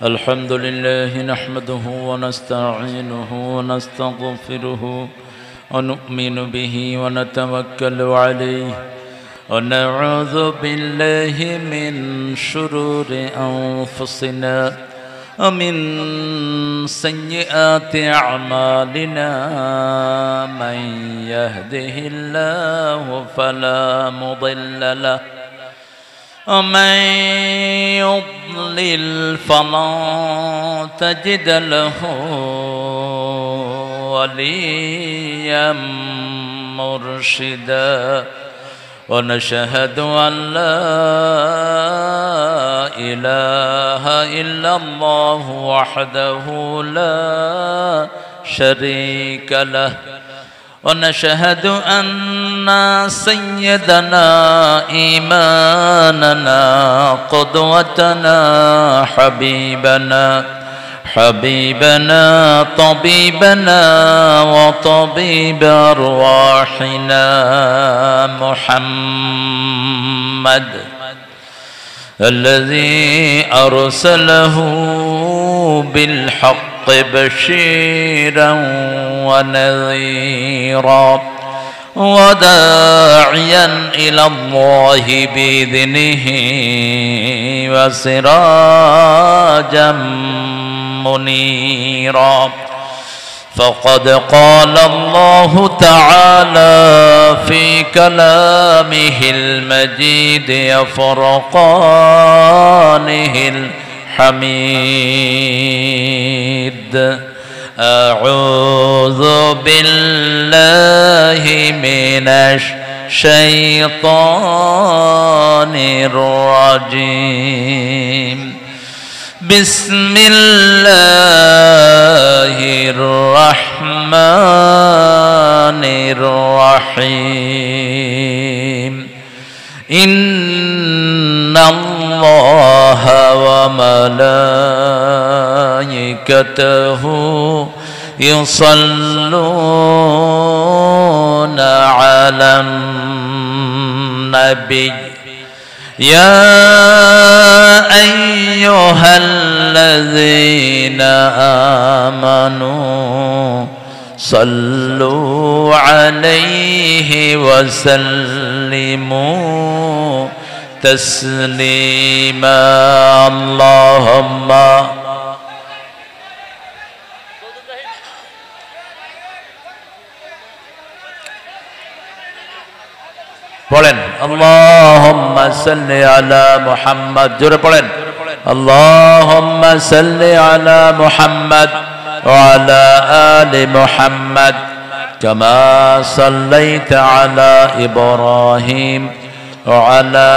الحمد لله نحمده ونستعينه ونستغفره ونؤمن به ونتوكل عليه ونعوذ بالله من شرور أنفسنا ومن سيئات أعمالنا من يهده الله فلا مضل له ومن يضلل فلا تجد له وليا مرشدا ونشهد أن لا إله إلا الله وحده لا شريك له ونشهد أن سيدنا إيماننا قدوتنا حبيبنا طبيبنا وطبيب أرواحنا محمد الذي أرسله بالحق بشيرا ونذيرا وداعيا إلى الله بإذنه وسراجا منيرا فقد قال الله تعالى في كلامه المجيد وفرقانه الحميد أعوذ بالله من الشيطان الرجيم بسم الله الرحمن الرحيم إن الله وملائكته يصلون على النبي يا أيها الذين آمنوا صلوا عليه وسلموا تسليما اللهم পড়েন اللهم صل على محمد জোরে পড়েন اللهم صل على محمد وعلى آل محمد كما صليت على إبراهيم وعلى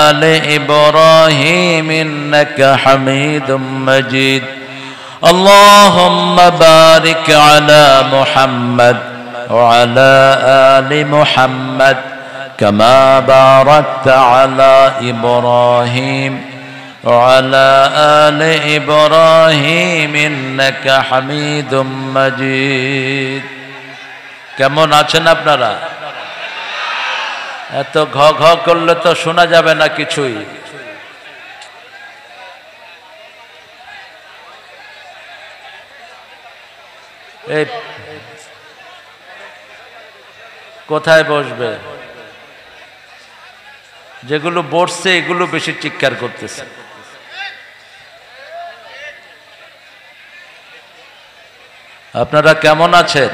آل إبراهيم إنك حميد مجيد اللهم بارك على محمد وعلى آل محمد كما باركت على إبراهيم وعلى آل إبراهيم إنك حميد مجيد কেমন আছেন আপনারা এত ঘ ঘ করলে তো শোনা যাবে না কিছুই এই কোথায় বসবে যেগুলো বসছে এগুলো বেশি চিৎকার করতেছে আপনারা কেমন আছেন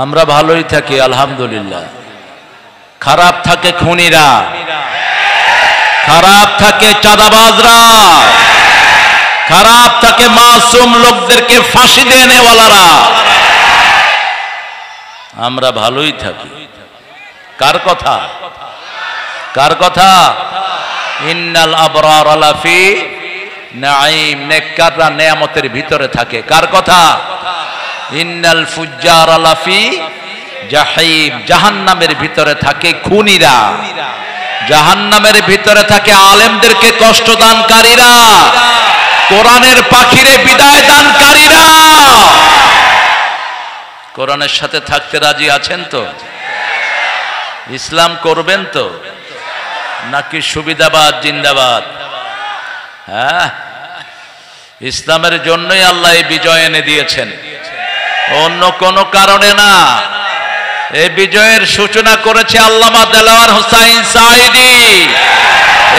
আমরা ভালোই থাকি আলহামদুলিল্লাহ খারাপ থাকে খুনিরা খারাপ থাকে চাঁদাবাজরা খারাপ থাকে মাসুম লোকদেরকে ফাঁসি দেনেওয়ালারা আমরা ভালোই থাকি কার কথা ইন্নাল আবরার লাফি নাঈম নেককাররা নেয়ামতের ভিতরে থাকে কার কথা ইন্নাল ফুজ্জার লাফি জাহিম জাহান্নামের ভিতরে থাকে খুনিরা জাহান্নামের ভিতরে থাকে আলেমদেরকে কষ্ট দানকারীরা কোরআনের পাখিরে বিদায় দানকারীরা কোরআনের সাথে থাকতে রাজি আছেন তো ইসলাম করবেন তো নাকি সুবিধাবাদ জিন্দাবাদ? হ্যাঁ, ইসলামের জন্যই আল্লাহ এই বিজয় এনে দিয়েছেন, অন্য কোনো কারণে না। এই বিজয়ের সূচনা করেছে আল্লামা দেলাওয়ার হোসাইন সাঈদী।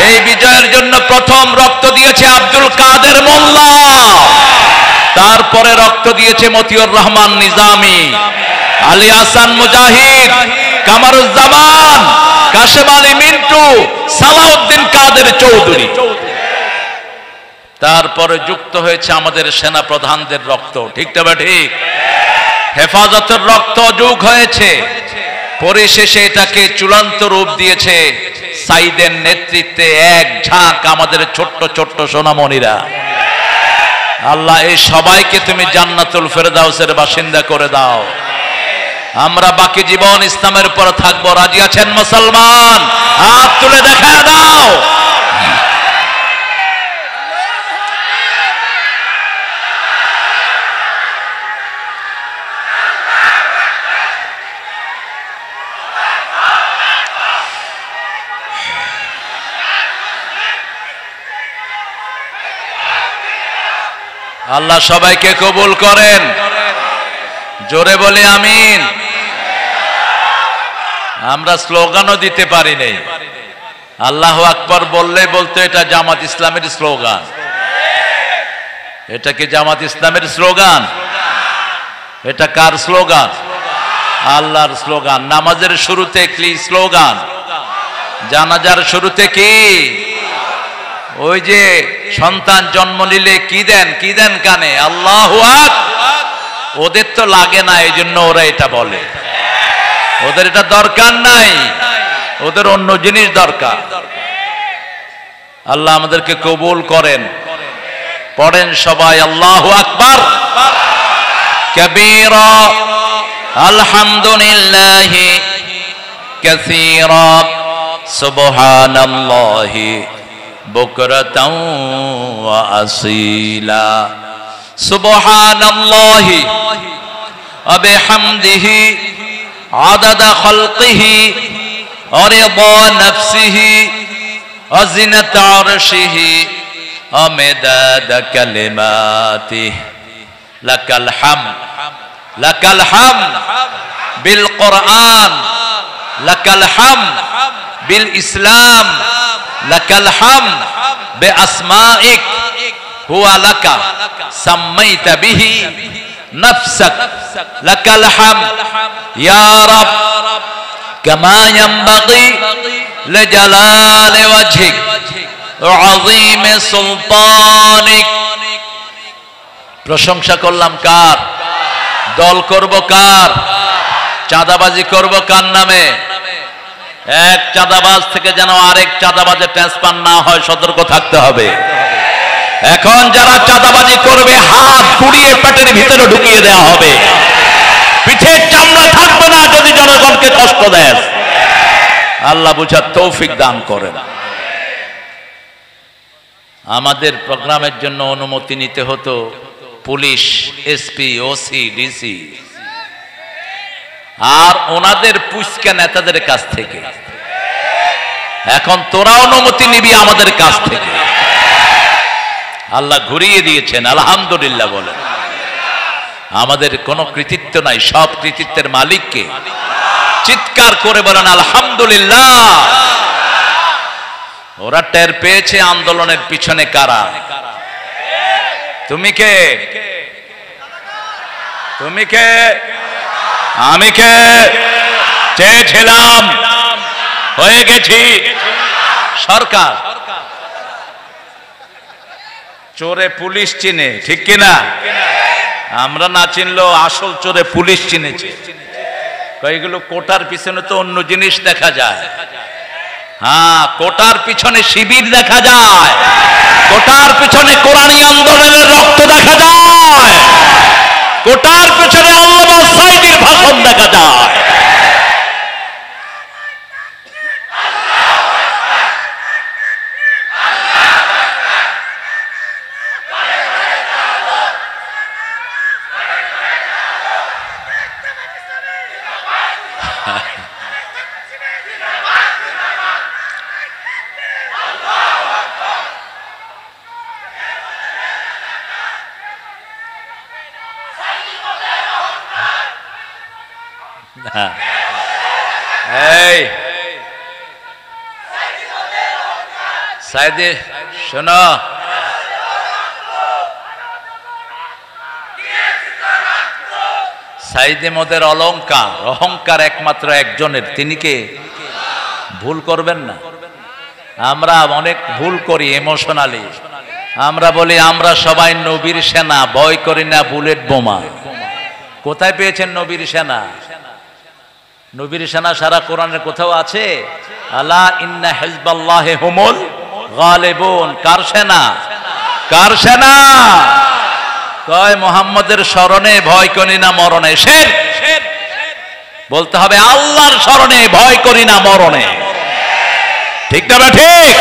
এই বিজয়ের জন্য প্রথম রক্ত দিয়েছে আব্দুল কাদের মোল্লা, তারপরে রক্ত দিয়েছে মতিউর রহমান নিজামী, আলী হাসান মুজাহিদ, কামারুজ্জামান, কাশেম আলী মিন্টু, সালাউদ্দিন কাদের চৌধুরী। তারপরে যুক্ত হয়েছে আমাদের সেনা প্রধানদের রক্ত, ঠিক না ঠিক? হেফাজতের রক্ত যোগ হয়েছে। পরিশেষে এটাকে চূড়ান্ত রূপ দিয়েছে সাইদের নেতৃত্বে এক ঝাঁক আমাদের ছোট্ট ছোট্ট সোনামণিরা। আল্লাহ এই সবাইকে তুমি জান্নাতুল ফেরদাউসের বাসিন্দা করে দাও। আমরা বাকি জীবন ইসলামের উপর থাকবো। রাজি আছেন মুসলমান? হাত তুলে দেখা দাও। আল্লাহ সবাইকে কবুল করেন। জোরে বলি আমিন। আমরা স্লোগানও দিতে পারি নাই। আল্লাহু আকবার বললে বলতো এটা জামাত ইসলামের স্লোগান। এটা কি জামাত ইসলামের স্লোগান? এটা কার স্লোগান? আল্লাহর স্লোগান। নামাজের শুরুতে কি স্লোগান? জানাজার শুরুতে কি? ওই যে সন্তান জন্ম নিলে কি দেন, কি দেন কানে? আল্লাহু আকবার। ওদের তো লাগে না, এই জন্য ওরা এটা বলে। ওদের এটা দরকার নাই, ওদের অন্য জিনিস দরকার। আল্লাহ আমাদেরকে কবুল করেন। পড়েন সবাই আল্লাহু আকবার কাবীরা, আলহামদুলিল্লাহি কাসীরা, সুবহানাল্লাহি বুকরাতাও ওয়া আসীলা, সুবহানাল্লাহি ওয়া বিহামদিহি আদাদা খালকিহি ওয়া রিদা নাফসিহি ওয়া জিনাতা আরশিহি ওয়া মিদাদা কালিমাতিহি। লাকাল হামদ, লাকাল হামদ বিল কুরআন, লাকাল হামদ বিল ইসলাম, লাকাল হামদ বিআসমাইক হুয়া লাকা সাম্মাইতা বিহি নাফসাক, লাকাল হামদ ইয়া রাব কামা ইয়ানবাগি লিজালালি ওয়াজহিক ওয়া আযীমি সুলতানিক। প্রশংসা করলাম কার? দল করব কার? চাঁদাবাজি করব কার নামে? এক চাঁদাবাজ থেকে যেন আরেক চাঁদাবাজে ট্রান্সফার না হয়, সতর্ক থাকতে হবে। এখন যারা চাঁদাবাজি করবে হাত কুড়িয়ে পেটের ভিতরে ঢুকিয়ে দেওয়া হবে। পিঠের চামড়া থাকবে না যদি জনগণকে কষ্ট দেয়। আল্লাহ বুঝার তৌফিক দান করেন। আমাদের প্রোগ্রামের জন্য অনুমতি নিতে হতো পুলিশ, এসপি, ওসি, ডিসি আর ওনাদের পুষ্কা নেতাদের কাছ থেকে। এখন তোরা অনুমতি নিবি আমাদের কাছ থেকে। আল্লাহ ঘুরিয়ে দিয়েছেন, আলহামদুলিল্লাহ বলেন। আমাদের কোনো কৃতিত্ব নাই, সব কৃতিত্বের মালিককে। চিৎকার করে বলেন আলহামদুলিল্লাহ। ওরা টের পেয়েছে আন্দোলনের পিছনে কারা। তুমি কে? তুমি কে? আমি কে? চেয়েছিলাম, হয়ে গেছি সরকার। চোরে পুলিশ চিনে, ঠিক কিনা? আমরা না চিনলেও আসল চোরে পুলিশ চিনেছে। এগুলো কোটার পিছনে তো অন্য জিনিস দেখা যায়। হ্যাঁ, কোটার পিছনে শিবির দেখা যায়, কোটার পিছনে কোরআনী আন্দোলনের রক্ত দেখা যায়, কোটার পিছনে আল্লামা সাঈদীর ভাষণ দেখা যায়। এই সাইদে শোনো, সাইদে মোদের অলংকার অহংকার একমাত্র একজনের, তিনি কে? ভুল করবেন না। আমরা অনেক ভুল করি ইমোশনালি। আমরা বলি আমরা সবাই নবীর সেনা, ভয় করি না বুলেট বোমা। কোথায় পেয়েছেন নবীর সেনা? নবীর সেনা সারা কোরআনের কোথাও আছে? আলা ইন্না হিজবাল্লাহি হুমুল গালিবুন। কার সেনা? কার সেনা? কয় মুহাম্মদের স্মরণে ভয় করি না মরণে। শের বলতে হবে আল্লাহর স্মরণে ভয় করি না মরণে। ঠিক না ঠিক?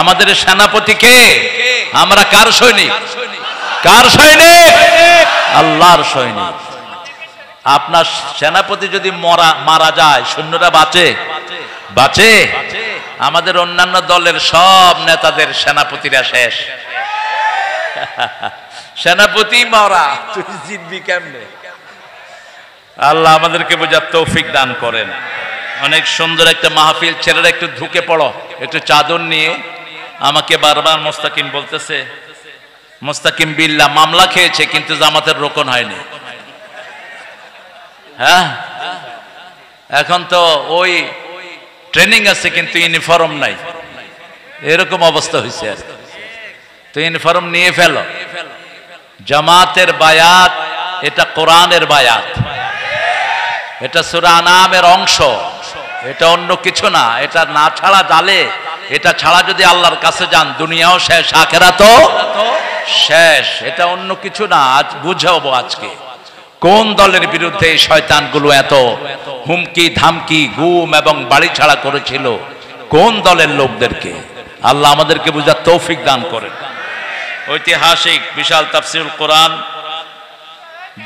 আমাদের সেনাপতি কে? আমরা কার সৈনিক? কার সৈনিক? আল্লাহর সৈনিক। আপনার সেনাপতি যদি মারা যায়, সৈন্যরা বাঁচে? বাঁচে? আমাদের অন্যান্য দলের সব নেতাদের সেনাপতিরা শেষ। সেনাপতি মরা, তুই জিতবি কেমনে? আল্লাহ আমাদেরকে বোঝার তৌফিক দান করেন। অনেক সুন্দর একটা মাহফিল। ছেলেরা একটু ঢুকে পড়ো, একটু চাদর নিয়ে। আমাকে বারবার মোস্তাকিম বলতেছে, মোস্তাকিম বিল্লাহ মামলা খেয়েছে কিন্তু জামাতের রোকন হয়নি। হ্যাঁ, এখন তো ওই ট্রেনিং আছে কিন্তু ইউনিফর্ম নাই, এরকম অবস্থা হয়েছে। আর তো ইউনিফর্ম নিয়ে ফেলো। জামাতের বায়াত এটা কোরআনের বায়াত, এটা সূরা আনামের অংশ, এটা অন্য কিছু না। এটা না ছাড়া জালে, এটা ছাড়া যদি আল্লাহর কাছে যান দুনিয়াও শেষ, আখিরাতও শেষ। এটা অন্য কিছু না। আজ বুঝাবো আজকে কোন দলের বিরুদ্ধে এই শয়তানগুলো এত হুমকি ধামকি গুম এবং বাড়ি ছাড়া করেছিল, কোন দলের লোকদেরকে। আল্লাহ আমাদেরকে বুঝার তৌফিক দান করেন। ঐতিহাসিক বিশাল তাফসীরুল কোরআন,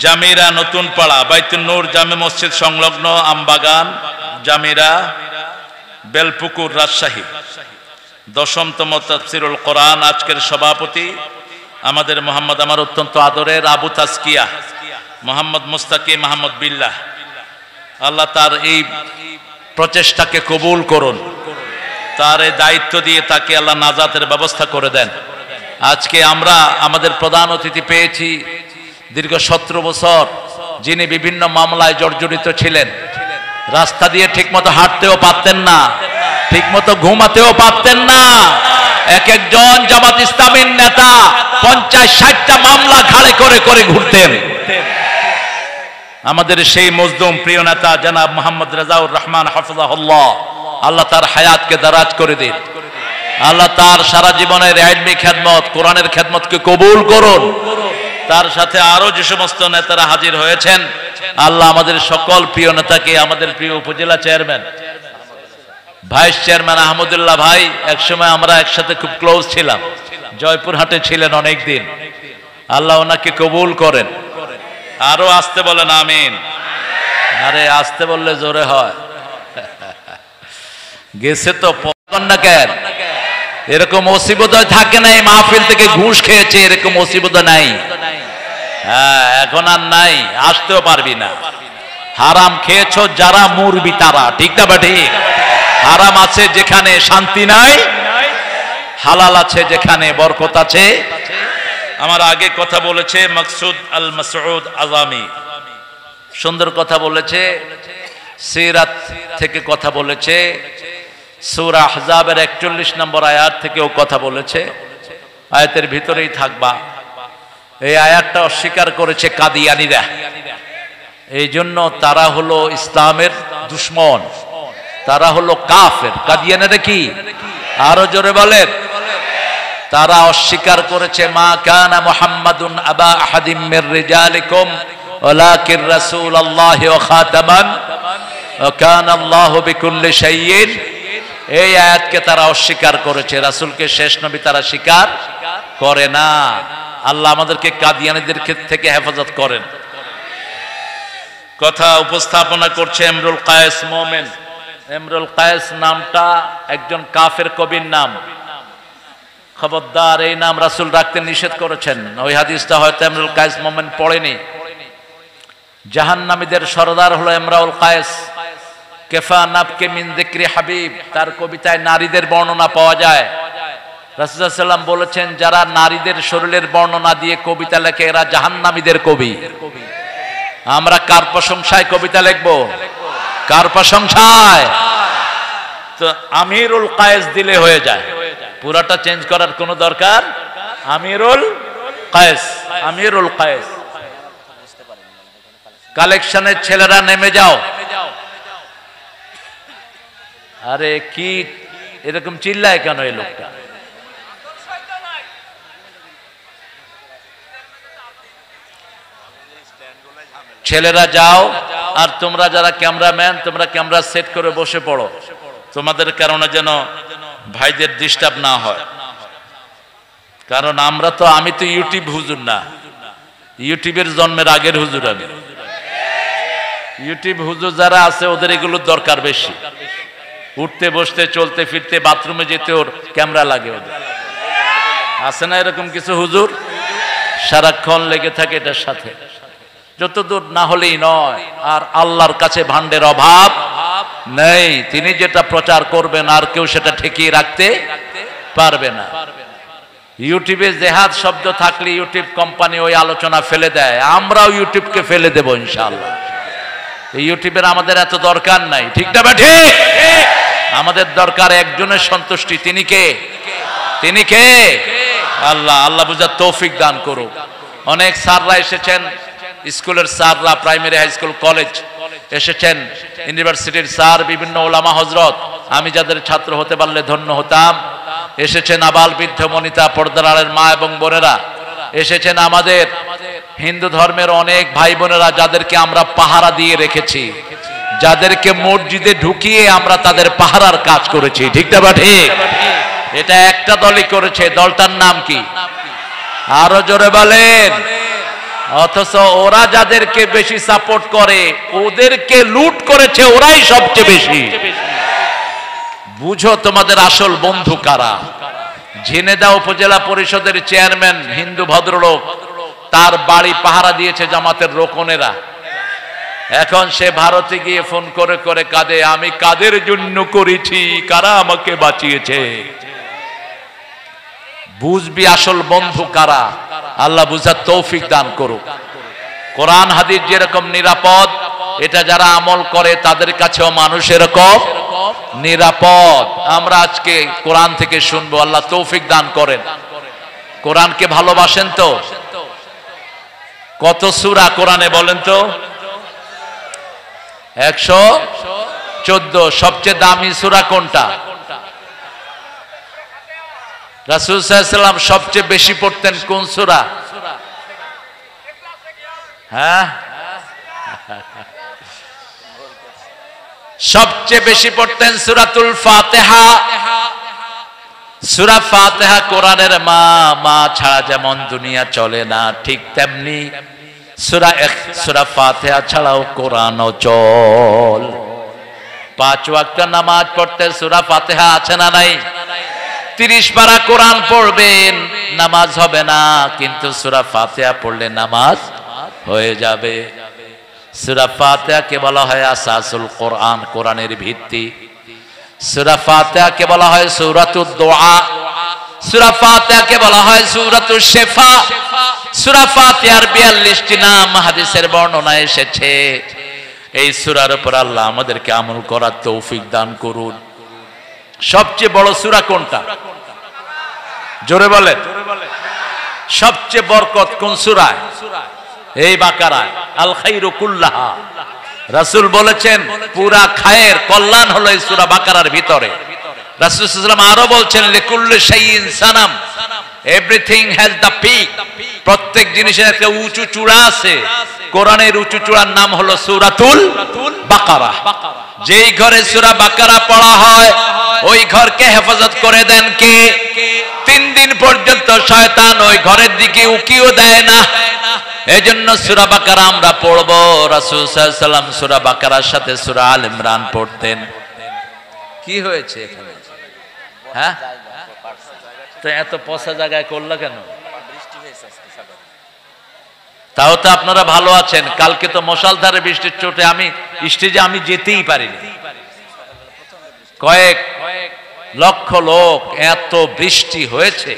জামিরা নতুন পাড়া, বাইতুন নূর জামে মসজিদ সংলগ্ন আমবাগান, জামিরা, বেলপুকুর, রাজশাহী। 10তম তাফসীরুল কোরআন। আজকের সভাপতি আমাদের মোহাম্মদ, আমার অত্যন্ত আদরের আবু তাজকিয়া মোহাম্মদ মুস্তাকিম মাহমুদ বিল্লাহ। আল্লাহ তার এই প্রচেষ্টাকে কবুল করুন। তার এই দায়িত্ব দিয়ে তাকে আল্লাহ নাজাতের ব্যবস্থা করে দেন। আজকে আমরা আমাদের প্রধান অতিথি পেয়েছি, দীর্ঘ 17 বছর যিনি বিভিন্ন মামলায় জর্জরিত ছিলেন। রাস্তা দিয়ে ঠিকমতো হাঁটতেও পারতেন না, ঠিকমতো ঘুমাতেও পারতেন না। এক একজন জামাত ইসলামীর নেতা 50-60টা মামলা ঘাড়ে করে করে ঘুরতেন। আমাদের সেই মজলুম প্রিয় নেতা জনাব মোহাম্মদ রেজাউর রহমান হাফিজাহুল্লাহ, আল্লাহ তার হায়াতকে দারাজ করে দিন। আল্লাহ তার সারা জীবনের ইলমি খেদমত, কোরআনের খেদমতকে কবুল করুন। তার সাথে আরো যে সমস্ত নেতারা হাজির হয়েছেন, আল্লাহ আমাদের সকল প্রিয় নেতাকে, আমাদের প্রিয় উপজেলা চেয়ারম্যান, ভাইস চেয়ারম্যান আহমদুল্লাহ ভাই, একসময় আমরা একসাথে খুব ক্লোজ ছিলাম, জয়পুরহাটে ছিলেন অনেক দিন। আল্লাহ ওনাকে কবুল করেন। আরো আসতে বলেন আমিন। আরে আসতে বললে জোরে হয়। গেছে তো না কেন? এরকম মুসিবত থাকে নাই, মাহফিল থেকে ঘুষ খেয়েছে, এরকম মুসিবত নাই। হ্যাঁ, এখন আর নাই, আসতেও পারবি না। হারাম খেয়েছো যারা মুরবি তারা, ঠিক না বা ঠিক? হারাম আছে যেখানে শান্তি নাই, হালাল আছে যেখানে বরকত আছে। আমার আগে কথা বলেছে মাকসুদ আল মাসউদ আজামি, সুন্দর কথা বলেছে। সিরাত থেকে কথা বলেছে, সূরা আহজাবের 41 নম্বর আয়াত থেকেও কথা বলেছে। আয়াতের ভিতরেই থাকবা। এই আয়াতটা অস্বীকার করেছে কাদিয়ানীরা, এই জন্য তারা হলো ইসলামের দুশমন, তারা হলো কাফের। কাদিয়ানীরা কি? আরো জোরে বলেন। তারা অস্বীকার করেছে মা কানা মুহাম্মাদুন আবা আহাদিম মির রিজালিকুম ওয়ালাকিন রাসূলুল্লাহি ওয়া খাতামান ওয়া কানা আল্লাহু বিকুল্লি শাইইন। এই আয়াতকে তারা অস্বীকার করেছে, রাসূলকে শেষ নবী তারা স্বীকার করে না। আল্লাহ আমাদেরকে কাদিয়ানীদের থেকে হেফাজত করেন। কথা উপস্থাপনা করছে ইমরুল কায়েস মোমেন। ইমরুল কায়েস নামটা একজন কাফের কবির নাম। খবরদার, এই নাম রাসূল রাখতে নিষেধ করেছেন। ওই হাদিসটা হয়তো ইমরুল কায়েস মোমেন পড়েনি। জাহান্নামীদের সরদার হলো ইমরাউল কায়েস। কেফা নাবকে মিন যিকরি হাবিব, তার কবিতায় নারীদের বর্ণনা পাওয়া যায়। রাসূলুল্লাহ সাল্লাল্লাহু আলাইহি ওয়াসাল্লাম বলেছেন, যারা নারীদের শরীরের বর্ণনা দিয়ে কবিতা লেখে এরা জাহান্নামীদের কবি। আমরা কার প্রশংসায় কবিতা লিখব? কার প্রশংসায়? তো আমিরুল কায়েস দিলে হয়ে যায়, পুরাটা চেঞ্জ করার কোনো দরকার। আমিরুল কায়েস, আমিরুল কায়েস। কালেকশনের ছেলেরা নেমে যাও। আরে কি এরকম চিল্লায় কেন এই লোকটা? ছেলেরা যাও, আর তোমরা যারা ক্যামেরাম্যান তোমরা ক্যামেরা সেট করে বসে পড়ো, তোমাদের কারণে যেন ভাইদের ডিস্টার্ব না হয়। কারণ আমি তো ইউটিউব হুজুর না, ইউটিউবের জন্মের আগের হুজুর আমি। ইউটিউব হুজুর যারা আছে ওদের এগুলোর দরকার বেশি, উঠতে বসতে চলতে ফিরতে বাথরুমে যেতে ওর ক্যামেরা লাগে। ওদের আছে না এরকম কিছু হুজুর, সারাক্ষণ লেগে থাকে এটার সাথে, যতদূর না হলেই নয়। আর আল্লাহর কাছে ভান্ডের অভাব নেই, তিনি যেটা প্রচার করবেন আর কেউ সেটা ঠেকিয়ে রাখতে পারবে না। ইউটিউবে জেহাদ শব্দ থাকলে ইউটিউব কোম্পানি ওই আলোচনা ফেলে দেয়, আমরাও ইউটিউবকে ফেলে দেব ইনশাআল্লাহ। ইউটিউবের আমাদের এত দরকার নাই, ঠিক না ঠিক? আমাদের দরকার একজনের সন্তুষ্টি, তিনি কে? তিনি কে? আল্লাহ। আল্লাহ বুঝার তৌফিক দান করুক। অনেক স্যাররা এসেছেন, স্কুলের স্যাররা, প্রাইমারি হাই স্কুল কলেজ এসেছেন, ইউনিভার্সিটির স্যার, বিভিন্ন ওলামা হযরত, আমি যাদের ছাত্র হতে পারলে ধন্য হতাম। এসেছেন আবাল বৃদ্ধ বনিতা, পর্দার আড়ের মা এবং বোনেরা, এসেছেন আমাদের হিন্দু ধর্মের অনেক ভাই বোনেরা যাদেরকে আমরা পাহারা দিয়ে রেখেছি, যাদেরকে মসজিদে ঢুকিয়ে আমরা তাদের পাহারার কাজ করেছি, ঠিক না ঠিক? এটা একটা দলই করেছে, দলটার নাম কি? আরো জোরে বলেন। অথচ ওরা যাদেরকে বেশি সাপোর্ট করে ওদেরকে লুট করেছে ওরাই সবচেয়ে বেশি। বুঝো তোমাদের আসল বন্ধু কারা। ঝিনেদা উপজেলা পরিষদের চেয়ারম্যান হিন্দু ভদ্রলোক, তার বাড়ি পাহারা দিয়েছে জামাতের রোকনেরা। এখন সে ভারতে গিয়ে ফোন করে করে কাঁদে, আমি কাদের জন্য করেছি, কারা আমাকে বাঁচিয়েছে। বুঝবি আসল বন্ধু কারা। আল্লাহ বুঝার তৌফিক দান করুক। কোরআন হাদিস যেরকম নিরাপদ, এটা যারা আমল করে তাদের কাছেও মানুষ এরকম নিরাপদ। আমরা আজকে কোরআন থেকে শুনবো, আল্লাহ তৌফিক দান করেন। কোরআনকে ভালোবাসেন তো? কত সূরা কোরআনে বলেন তো? 114। সবচেয়ে দামি সূরা কোনটা? রাসূল সাল্লাল্লাহু আলাইহি ওয়াসাল্লাম সবচেয়ে বেশি পড়তেন কোন সূরা? হ্যাঁ, সবচেয়ে বেশি পড়তেন সূরাতুল ফাতিহা। সূরা ফাতিহা কোরআনের মা, মা ছাড়া যেমন দুনিয়া চলে না, ঠিক তেমনি সূরা ফাতিহা ছাড়াও কোরআন চল। 5 ওয়াক্ত নামাজ পড়তে সূরা ফাতিহা আছে না নাই? 30 পারা কোরআন পড়বেন, নামাজ হবে না, কিন্তু সূরা ফাতিহা পড়লে নামাজ হয়ে যাবে। সূরা ফাতিহাকে বলা হয় আসাসুল কোরআন, কোরআনের ভিত্তি। সূরা ফাতিহাকে বলা হয় সূরাতুদ দুআ, সূরা ফাতিহাকে বলা হয় সূরাতুশ শিফা। সূরা ফাতিহার 42টি নাম হাদিসের বর্ণনা এসেছে। এই সূরার উপর আল্লাহ আমাদেরকে আমল করার তৌফিক দান করুন। সবচেয়ে বড় সূরা কোনটা? জোরে বলেন। সবচেয়ে বরকত কোন সূরায়? এই বাকারায়। আল খায়রু কুল্লাহা, রাসূল বলেছেন পুরা খায়ের কল্যাণ হলো এই সূরা বাকারার ভিতরে। রাসূল সাল্লাল্লাহু আলাইহি ওয়াসাল্লাম আরো বলছেন লিকুল্লি শাইইন Sanam, everything has the peak. প্রত্যেক জিনিসের একটা উঁচু চূড়া আছে। কোরআনের উঁচু চূড়ার নাম হলো সূরাতুল বাকারা। যেই ঘরে সূরা বাকারা পড়া হয় ওই ঘরকে হেফাজত করে দেন কে? 3 দিন পর্যন্ত শয়তান ওই ঘরের দিকে উকিও দেয় না। এজন্য সূরা বাকারা আমরা পড়ব। রাসূল সাল্লাল্লাহু আলাইহি ওয়াসাল্লাম সূরা বাকারার সাথে সূরা আল ইমরান পড়তেন। কি হয়েছে এখানে? হ্যাঁ, তো এত পচা জায়গায় করলা কেন? তাও তো আপনারা ভালো আছেন। কালকে তো মশালধারে বৃষ্টির চোটে আমি স্টেজে আমি যেতেই পারিনি। কয়েক লক্ষ লোক, এত বৃষ্টি হয়েছে,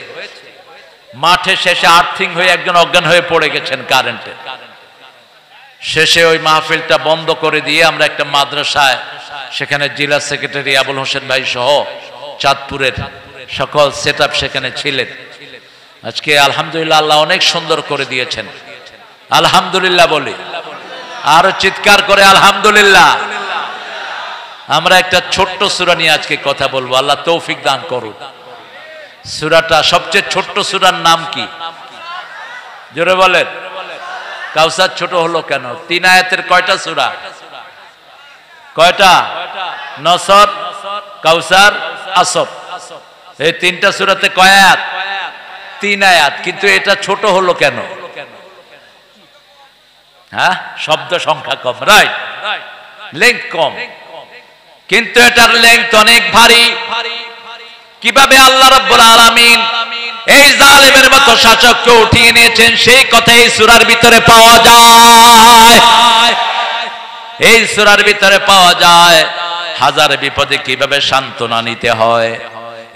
মাঠে শেষে আর্থিং হয়ে একজন অজ্ঞান হয়ে পড়ে গেছেন কারেন্টে। শেষে ওই মাহফিলটা বন্ধ করে দিয়ে আমরা একটা মাদ্রাসায়, সেখানে জেলা সেক্রেটারি আবুল হোসেন ভাই সহ চাঁদপুরের সকল সেটআপ সেখানে ছিলেন। আজকে আলহামদুলিল্লাহ আল্লাহ অনেক সুন্দর করে দিয়েছেন, আলহামদুলিল্লাহ বলি, আরো চিৎকার করে আলহামদুলিল্লাহ। আমরা একটা ছোট্ট সূরা নিয়ে আজকে কথা বলবো, আল্লাহ তৌফিক দান করুন। সূরাটা সবচেয়ে ছোট্ট সূরার নাম কি? জোরে বলেন। কাউসার ছোট হলো কেন? 3 আয়াতের কয়টা সূরা? কয়টা? নসর, কাউসার, আসর। এই 3টা সূরাতে কয় আয়াত? 3 আয়াত। কিন্তু এটা ছোট হলো কেন? হ্যাঁ, শব্দ সংখ্যা কম, রাইট, লেংথ কম, কিন্তু এটার লেংথ অনেক ভারী। কিভাবে আল্লাহ রাব্বুল আলামিন এই জালেমের মতো শাসককে উঠিয়ে নিয়েছেন সেই কথা এই সূরার ভিতরে পাওয়া যায়। এই সূরার ভিতরে পাওয়া যায় হাজার বিপদে কিভাবে সান্ত্বনা নিতে হয়।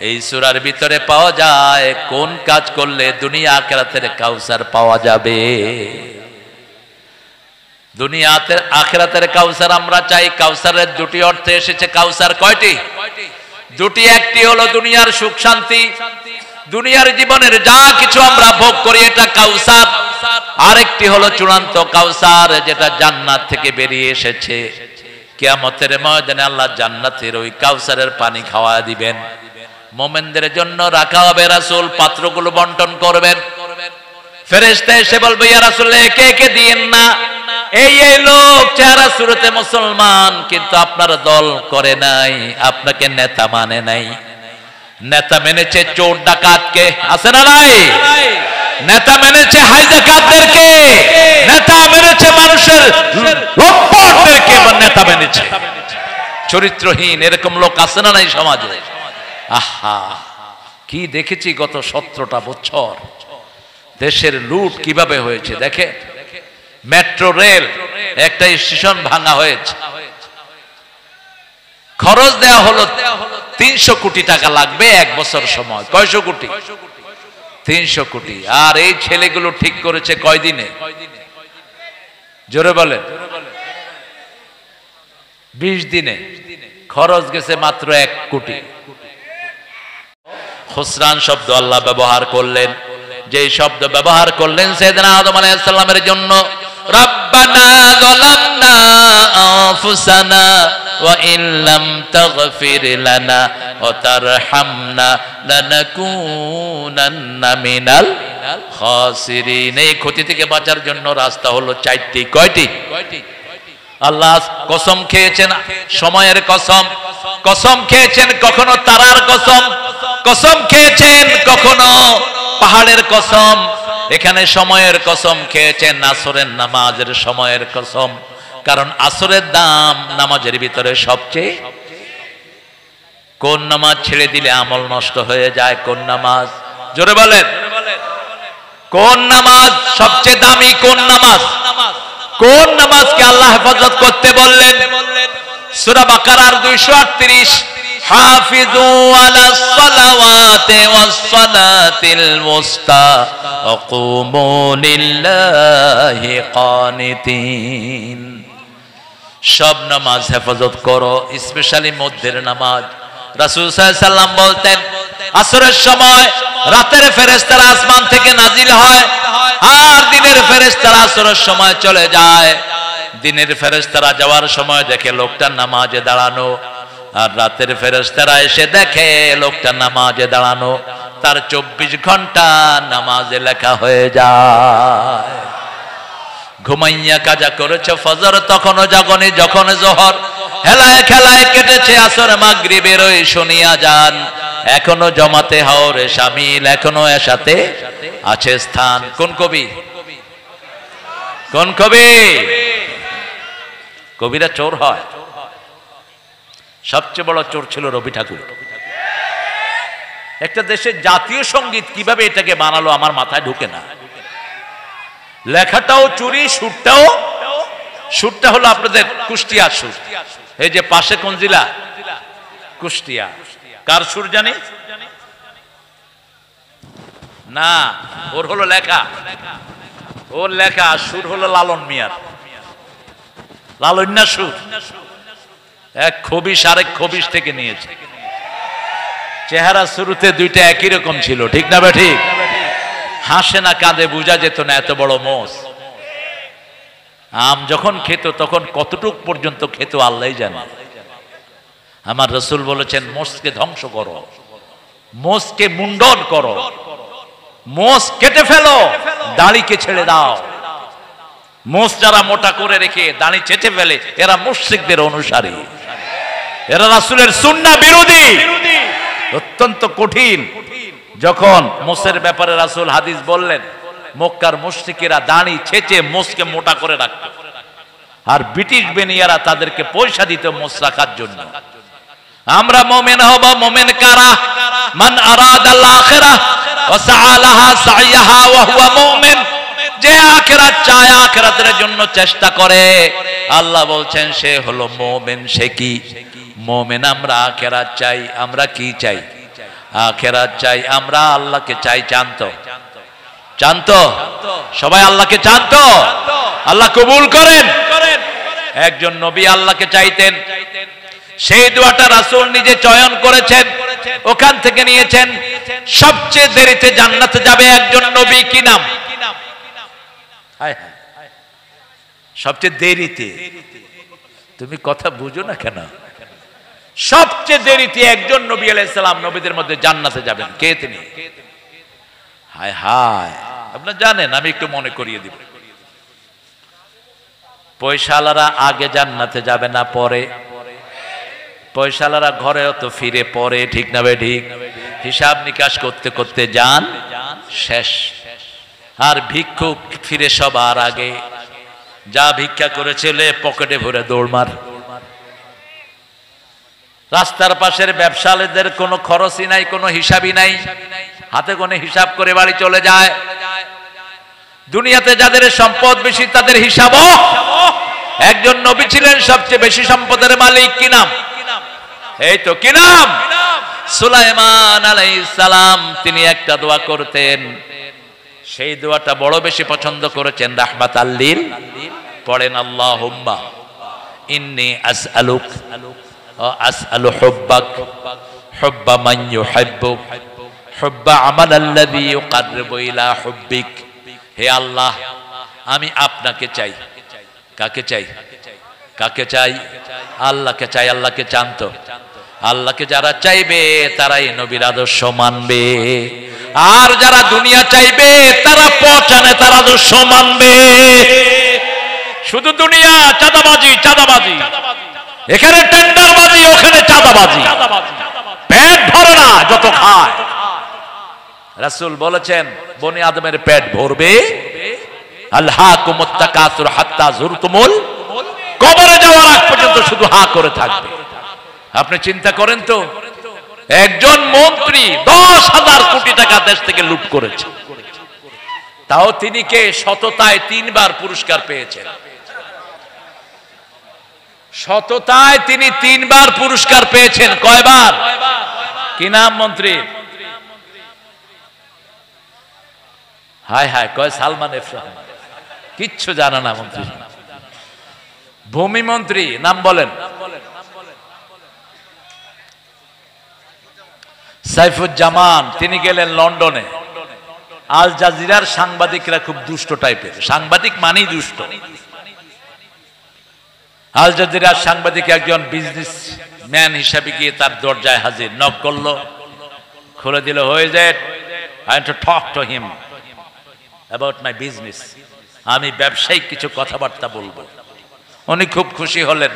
এই সূরার ভিতরে পাওয়া যায় কোন কাজ করলে দুনিয়া আখিরাতের কাউসার পাওয়া যাবে। দুনিয়াতে আখিরাতের কাউসার আমরা চাই। কাউসারের দুটি অর্থে এসেছে। কাউসার কয়টি? দুটি। একটি হলো দুনিয়ার সুখ শান্তি, দুনিয়ার জীবনের যা কিছু আমরা ভোগ করি এটা কাউসার। আরেকটি হলো চূড়ান্ত কাউসার, যেটা জান্নাত থেকে বেরিয়ে এসেছে। কিয়ামতের ময়দানে আল্লাহ জান্নাতের ওই কাউসারের পানি খাওয়া দিবেন। মুমিনদের জন্য রাখা হবে, রাসূল পাত্রগুলো বন্টন করবেন। ফেরেশতা এসে বলবে, ইয়া রাসূল একে একে দিয়েন না, এই এই লোক চেহারা সুরতে মুসলমান কিন্তু আপনার দল করে নাই, আপনাকে নেতা মানে নাই। নেতা মেনেছে চোর ডাকাতকে, আছে না নাই? নেতা মেনেছে হাইজাকারদেরকে, নেতা মেনেছে মানুষের লম্পটদেরকে, নেতা মেনেছে চরিত্রহীন। এরকম লোক আছে না নাই সমাজে? আহা, কি দেখেছি গত 17টা বছর দেশের লুট কিভাবে হয়েছে। দেখে মেট্রো রেল একটা স্টেশন ভাঙা হয়েছে, খরচ দেওয়া হলো 300 কোটি টাকা লাগবে 1 বছর সময়। কয়শো কোটি? 300 কোটি। আর এই ছেলেগুলো ঠিক করেছে কয়দিনে? জোরে বলেন। 20 দিনে। খরচ গেছে মাত্র 1 কোটি। খুসরান শব্দ আল্লাহ ব্যবহার করলেন, যে শব্দ ব্যবহার করলেন সাইয়েদনা আদম আলাইহিস সালামের জন্য। রব্বানা যালামনা আনফুসানা ওয়া ইল্লাম তাগফির লানা ওয়া তারহামনা লানাকুনান্না মিনাল খাসিরিন। এই ক্ষতি থেকে বাঁচার জন্য রাস্তা হলো 4টি। কয়টি? আল্লাহ কসম খেয়েছেন, সময়ের কসম, কসম খেয়েছেন কখনো তারার কসম, কসম খেয়েছেন কখনো পাহাড়ের কসম। এখানে সময়ের কসম খেয়েছেন, আসরের নামাজের সময়ের কসম। কারণ আসরের দাম নামাজের ভিতরে সবচেয়ে। কোন নামাজ ছেড়ে দিলে আমল নষ্ট হয়ে যায়? কোন নামাজ? জোরে বলেন। কোন নামাজ সবচেয়ে দামি? কোন নামাজ? কোন নামাজকে আল্লাহ হেফাজত করতে বললেন? সূরা বাকারার 238, হাফিজু আলাস সালাওয়াতি ওয়াস সালাতিল মুস্তা ওয়া কুমু লিল্লাহি কানিতিন। সব নামাজ হেফাজত করো, স্পেশালি মধ্যের নামাজ। রাসূল সাল্লাল্লাহু আলাইহি সাল্লাম বলতেন, আসরের সময় রাতের ফেরেশতারা আসমান থেকে নাজিল হয়, আর দিনের ফেরেশতারা আসরের সময় চলে যায়। দিনের ফেরেশতারা যাওয়ার সময় দেখে লোকটা নামাজে দাঁড়ানো, আর রাতের ফেরেশতারা এসে দেখে লোকটা নামাজে দাঁড়ানো। তার 24 ঘন্টা নামাজে লেখা হয়ে যায়। ঘুমাইয়া কাজা করেছে ফজর, তখনও জাগনি যখন জোহর। হেলায় খেলায় কেটেছে আসর, মাগরিবের ওই শুনিয়া যান। এখনো জমাতে হাওরে শামিল, এখনো এর সাথে আছে স্থান। কোন কবি? কোন কবি? কবিরা চোর হয়। সবচেয়ে বড় চোর ছিল রবি ঠাকুর। একটা দেশের জাতীয় সঙ্গীত কিভাবে এটাকে বানালো আমার মাথায় ঢুকে না। লেখাটাও চুরি, সুরটা হলো আপনাদের কুষ্টিয়া সুর। এই যে পাশে কোন জেলা? কুষ্টিয়া। কার সুর জানি না, ওর হলো লেখা, ওর লেখা। সুর হলো লালন মিয়ার, লালন্যা সুর। এক খবিশ আরেক খবিশ থেকে নিয়েছে। চেহারা শুরুতে দুইটা একই রকম ছিল, ঠিক না বে ঠিক? হাসে না কাঁদে বোঝা যেত না এত বড় মোষ। আম যখন খেত তখন কতটুক পর্যন্ত খেত আল্লাহই জানে। আমার রসুল বলেছেন মোষকে ধ্বংস করো, মোষকে মুন্ডন করো, মোষ কেটে ফেলো, দাড়িকে ছেড়ে দাও। মোষ যারা মোটা করে রেখে দাড়ি চেটে ফেলে এরা মুশরিকদের অনুসারী, এরা রাসূলের সুন্নাহ বিরোধী। অত্যন্ত কঠিন। যখন মোষের ব্যাপারে রাসূল হাদিস বললেন, মক্কার মুশরিকেরা দাড়ি ছেঁচে মোষকে মোটা করে রাখত, আর ব্রিটিশ বেনিয়ারা তাদেরকে পয়সা দিত মোষ রাখার জন্য। আমরা মুমিন হব, মুমিন কারা? মান আরাদাল আখিরাহ ওয়া সাআলাহা সাইয়াহা ওয়া হুয়া মুমিন। যে আখিরাত চায়, আখিরাতের জন্য চেষ্টা করে, আল্লাহ বলছেন সে হলো মুমিন। সে কি মুমিন? আমরা আখিরাত চাই। আমরা কি চাই? আখিরাত চাই। আমরা আল্লাহকে চাই। জানতো সবাই আল্লাহকে জানতো। আল্লাহ কবুল করেন। একজন নবী আল্লাহকে চাইতেন, সেই দোয়াটা রাসূল নিজে চয়ন করেছেন, ওখান থেকে নিয়েছেন। সবচেয়ে দেরিতে জান্নাতে যাবে একজন নবী, কি নাম? সবচেয়ে দেরিতে। তুমি কথা বুঝো না কেন? সবচেয়ে দেরিতে একজন নবী আলাইহিস সালাম নবীদের মধ্যে জান্নাতে যাবেন। কে তিনি? হায় হায়, আপনারা জানেন, আমি একটু মনে করিয়ে দিব। পয়সাওয়ালারা আগে জান্নাতে যাবে না পরে? পয়সাওয়ালারা ঘরেও তো ফিরে পরে, ঠিক না বে ঠিক? হিসাব নিকাশ করতে করতে যান শেষ। আর ভিক্ষুক ফিরে সবার আগে। যা ভিক্ষা করেছিল পকেটে ভরে দৌড়মার। রাস্তার পাশের ব্যবসায়ীদের কোনো খরচই নাই, কোনো হিসাবই নাই, হাতে কোনে হিসাব করে বাড়ি চলে যায়। দুনিয়াতে যাদের সম্পদ বেশি তাদের হিসাবও। একজন নবী ছিলেন সবচেয়ে বেশি সম্পদের মালিক, কি নাম? এই তো, কি নাম? সুলাইমান আলাইহিস সালাম। তিনি একটা দোয়া করতেন, সেই দোয়াটা বড় বেশি পছন্দ করেছেন। রাহমাতাল লিল পড়েন, আল্লাহুম্মা ইন্নী আসআলুক ওয়া আসআলু হুব্বাক হুব্বা মান ইউহিব্বুক হুব্বা আমালাল্লাযী ইউকাররিবু ইলা হুব্বিক। হে আল্লাহ, আমি আপনাকে চাই। কাকে চাই? কাকে চাই? আল্লাহকে চাই। আল্লাহকে জানতো। আল্লাহকে যারা চাইবে তারাই নবীর আদর্শ মানবে, আর যারা দুনিয়া চাইবে তারা পচানে তার আদর্শ মানবে। শুধু দুনিয়া, চাঁদাবাজি, চাঁদাবাজি, এখানে টেন্ডারবাজি, ওখানে চাঁদাবাজি, পেট ভরে না যত খায়। রাসূল বলেছেন বনি আদমের পেট ভরবে। আলহাকুমুত তাকাসুর হাত্তা যুরতুমুল, কবরে যাওয়ার আগ পর্যন্ত শুধু হা করে থাকবে। আপনি চিন্তা করেন তো, একজন মন্ত্রী 10,000 কোটি টাকা দেশ থেকে লুট করেছে, তাও তিনি কে? সততায় 3 বার পুরস্কার পেয়েছেন। সততায় তিনি 3 বার পুরস্কার পেয়েছেন। কয়বার? কি নাম মন্ত্রী? হায় হায়, কয় সালমান এফ রহমান। কিচ্ছু জানা না মন্ত্রী। ভূমি মন্ত্রী নাম বলেন? সাইফুজ্জামান। তিনি গেলেন লন্ডনে। আল জাজিরার সাংবাদিকরা খুব দুষ্ট টাইপের, সাংবাদিক মানেই দুষ্ট। আল জাজিরার সাংবাদিক একজন বিজনেস ম্যান হিসাবে গিয়ে তার দরজায় হাজির, নক করলো, খুলে দিল। হয়ে যায়, I want to talk to him about my business. আমি ব্যবসায়িক কিছু কথাবার্তা বলবো। উনি খুব খুশি হলেন,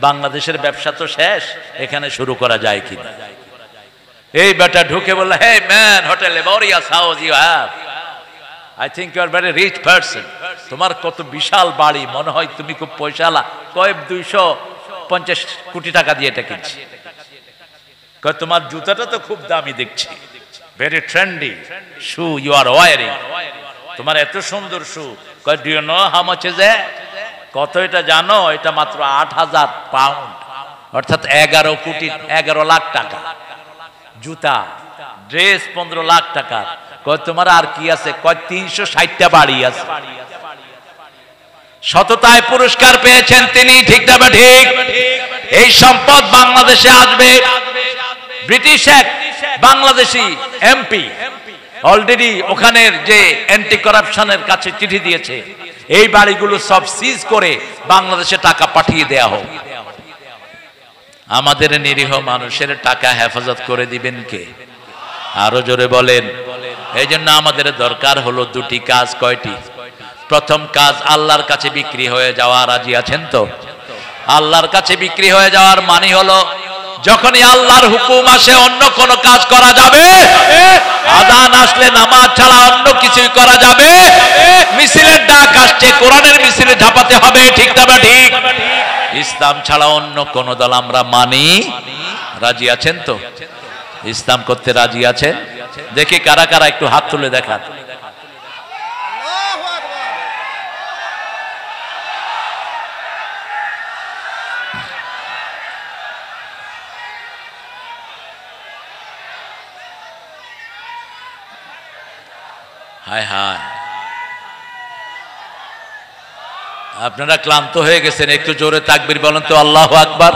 বাংলাদেশের ব্যবসা তো শেষ, এখানে শুরু করা যায় কিনা। এই বেটা ঢুকে বলল, hey man, what a laborious house you have. I think you are very rich person. তোমার কত বিশাল বাড়ি, মনে হয় তুমি খুব পয়সাওয়ালা। কয় 250 কোটি টাকা দিয়ে এটা কিনছি। কয় তোমার জুতাটা তো খুব দামি দেখছি, very trendy shoe you are wearing. তোমার এত সুন্দর shoe. Do you know how much is it? কত এটা জানো? এটা মাত্র 8,000 পাউন্ড, অর্থাৎ 11 লাখ টাকা। জুতা, ড্রেস 15 লাখ টাকা। কয় তোমার আর কি আছে? কয় 360টা বাড়ি আছে। সততায় পুরস্কার পেয়েছেন তিনি, ঠিক না ঠিক? এই সম্পদ বাংলাদেশে আসবে। ব্রিটিশ এক বাংলাদেশি এমপি অলরেডি ওখানের যে অ্যান্টি কারাপশনের কাছে চিঠি দিয়েছে, এই বাড়িগুলো সব সিজ করে বাংলাদেশে টাকা পাঠিয়ে দেয়া হোক। আমাদের নিরীহ মানুষের টাকা হেফাজত করে দিবেন কে? আরো জোরে বলেন। এই জন্য আমাদের দরকার হলো দুটি কাজ। কয়টি? প্রথম কাজ, আল্লাহর কাছে বিক্রি হয়ে যাওয়া। রাজি আছেন তো? আল্লাহর কাছে বিক্রি হয়ে যাওয়ার মানে হলো যখনই আল্লাহর হুকুম আসে অন্য কোন কাজ করা যাবে, আযান আসলে নামাজ ছাড়া অন্য কিছুই করা যাবে, মিছিলের ডাক আসছে কোরআনের মিছিলে ঝাঁপাতে হবে, ঠিক না ঠিক? ইসলাম ছাড়া অন্য কোন দল আমরা মানি। রাজি আছেন তো? ইসলাম করতে রাজি আছেন? দেখি কারা কারা, একটু হাত তুলে দেখান। হায় হায়, আপনারা ক্লান্ত হয়ে গেছেন, একটু জোরে তাকবীর বলেন তো। আল্লাহু আকবার।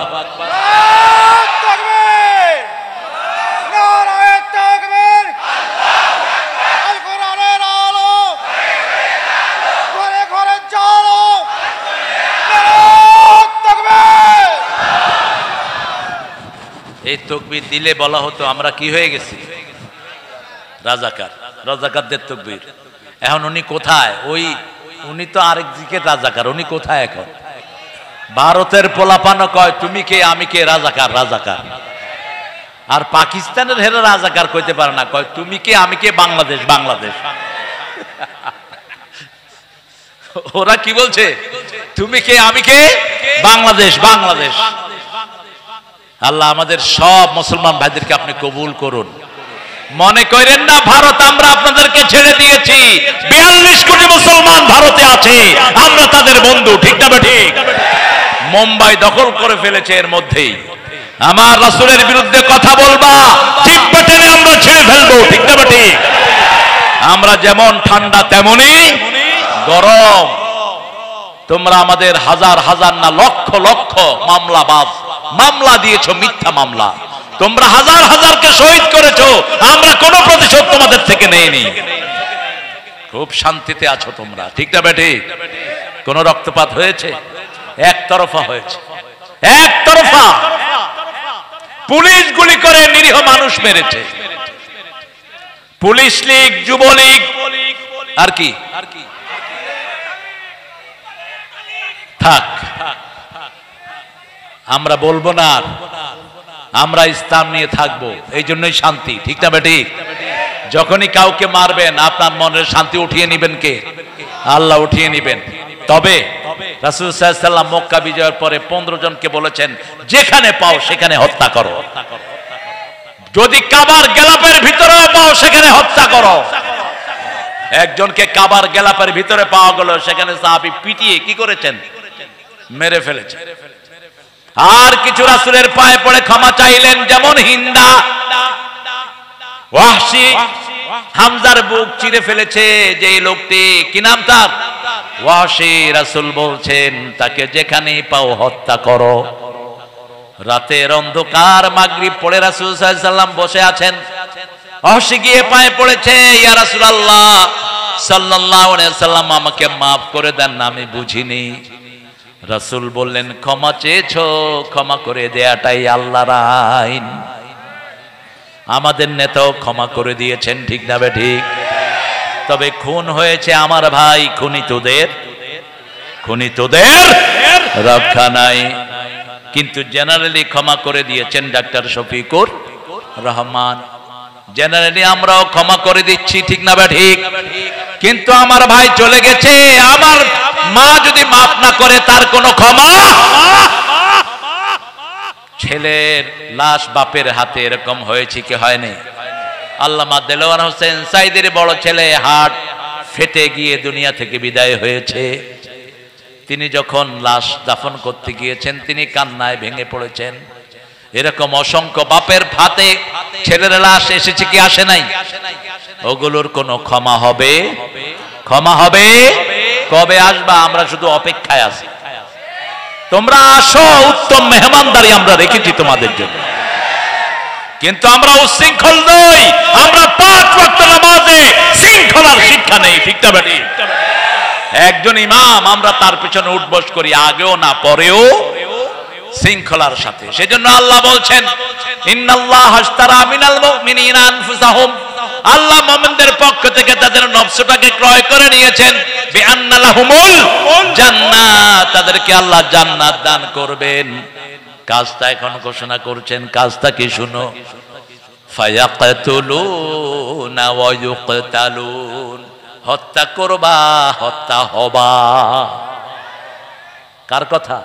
এই তাকবীর দিলে বলা হতো আমরা কি হয়ে গেছি? রাজাকার। রাজাকারদের তাকবীর। এখন উনি কোথায়? উনি তো আরেক দিকে রাজাকার, উনি কোথায় এখন? ভারতের পোলাপানো কয় তুমি কে আমি কে, রাজাকার রাজাকার। আর পাকিস্তানের হেরা রাজাকার কইতে পারে না, কয় তুমি কে আমি কে, বাংলাদেশ বাংলাদেশ। ওরা কি বলছে? তুমি কে আমি কে, বাংলাদেশ বাংলাদেশ। আল্লাহ আমাদের সব মুসলমান ভাইদেরকে আপনি কবুল করুন। মনে করেন না ভারত আমরা আপনাদেরকে ছেড়ে দিয়েছি। 42 কোটি মুসলমান ভারতে আছে, আমরা তাদের বন্ধু, ঠিক না ঠিক? মুম্বাই দখল করে ফেলেছে, এর মধ্যেই আমার রাসূলের বিরুদ্ধে কথা বলবা, জিহ্বা টেনে আমরা ছেড়ে ফেলবো, ঠিক না ঠিক? আমরা যেমন ঠান্ডা তেমনি গরম। তোমরা আমাদের হাজার হাজার না লক্ষ লক্ষ মামলা দিয়েছো, মিথ্যা মামলা। তোমরা হাজার হাজারকে শহীদ করেছো, আমরা কোনো প্রতিশোধ তোমাদের থেকে নেইনি। খুব শান্তিতে আছো তোমরা, ঠিক না ঠিক? কোন রক্তপাত হয়েছে? একতরফা হয়েছে, একতরফা। পুলিশ গুলি করে নিরীহ মানুষ মেরেছে। পুলিশ লীগ, যুবলীগ, আর কি থাক, আমরা বলবো না। আমরা ইসলাম নিয়ে থাকবো, এই জন্যই শান্তি, ঠিক না ঠিক? যখনই কাউকে মারবেন আপনার মনের শান্তি উঠিয়ে নিবেন কে? আল্লাহ উঠিয়ে নিবেন। তবে রাসূল সাল্লাল্লাহু আলাইহি ওয়াসাল্লাম মক্কা বিজয়ের পরে 15 জনকে বলেছেন যেখানে পাও সেখানে হত্যা করো। যদি কাবার গেলাপের ভিতরে পাও সেখানে হত্যা করো। একজনকে কাবার গেলাপের ভিতরে পাওয়া গেল, সেখানে সাহাবী পিটিয়ে কি করেছেন? মেরে ফেলেছে। আর কিছু রাসূলের পায়ে পড়ে ক্ষমা চাইলেন, যেমন হিন্দা। ওয়াহশী হামজার বুক চিরে ফেলেছে যে লোকটি, কি নাম তার? ওয়াহশী। রাসূল বলছেন তাকে যেখানেই পাও হত্যা করো। রাতের অন্ধকার, মাগরিব পড়ে রাসূল সাল্লাল্লাহু আলাইহি ওয়াসাল্লাম বসে আছেন। ওয়াহশী গিয়ে পায়ে পড়েছে, ইয়া রাসূলুল্লাহ সাল্লাল্লাহু আলাইহি ওয়াসাল্লাম আমাকে maaf করে দেন, আমি বুঝিনি। রাসূল বললেন ক্ষমা চেয়েছো, ক্ষমা করে দেয়াটাই আল্লাহর আইন। আমাদের নেতাও ক্ষমা করে দিয়েছেন, ঠিক না ঠিক? তবে খুন হয়েছে আমার ভাই, খুনিতদের রক্ষা নাই। কিন্তু জেনারেলি ক্ষমা করে দিয়েছেন ডাক্তার শফিকুর রহমান। জেনারেলি আমরাও ক্ষমা করে দিচ্ছি, ঠিক না ঠিক? কিন্তু আমার ভাই চলে গেছে, আমার মা যদি মাফ না করে তার কোনো ক্ষমা। ছেলের লাশ বাপের হাতে, এরকম হয়েছে কি হয়নি? আল্লামা দেলোয়ার হোসেন সাইদের বড় ছেলে হার্ট ফেটে গিয়ে দুনিয়া থেকে বিদায় হয়েছে। তিনি যখন লাশ দাফন করতে গিয়েছেন তিনি কান্নায় ভেঙে পড়েছেন। এরকম অসংখ্য বাপের ভাতে ছেলের লাশ এসেছে কি আসে নাই? ওগুলোর কোনো ক্ষমা হবে? ক্ষমা হবে? কবে আসবা? আমরা শুধু অপেক্ষায় আছি। তোমরা আসো, উত্তম মেহমানদারি আমরা রেখেছি তোমাদের জন্য। কিন্তু আমরা উশৃঙ্খল নই, আমরা 5 ওয়াক্ত নামাজে শৃঙ্খলার শিক্ষা নেই, ঠিক না বেটি? একজন ইমাম আমরা তার পিছনে উঠবস করি, আগেও না পরেও শৃঙ্খলার সাথে। সেজন্য আল্লাহ বলছেন ইন্নাল্লাহ আশতারা মিনাল মুমিনিনা আনফুসাহুম, আল্লাহ মুমিনদের পক্ষ থেকে তাদের নফসটাকে ক্রয় করে নিয়েছেন। বিআন্না লাহুমুল জান্নাত, তাদেরকে আল্লাহ জান্নাত দান করবেন। কাজটা এখন ঘোষণা করছেন, কাজটা কি শুনো? ফায়াকতুলুনা ওয়া ইউকতালুন, হত্যা করবা, হত্যা হবা। কার কথা?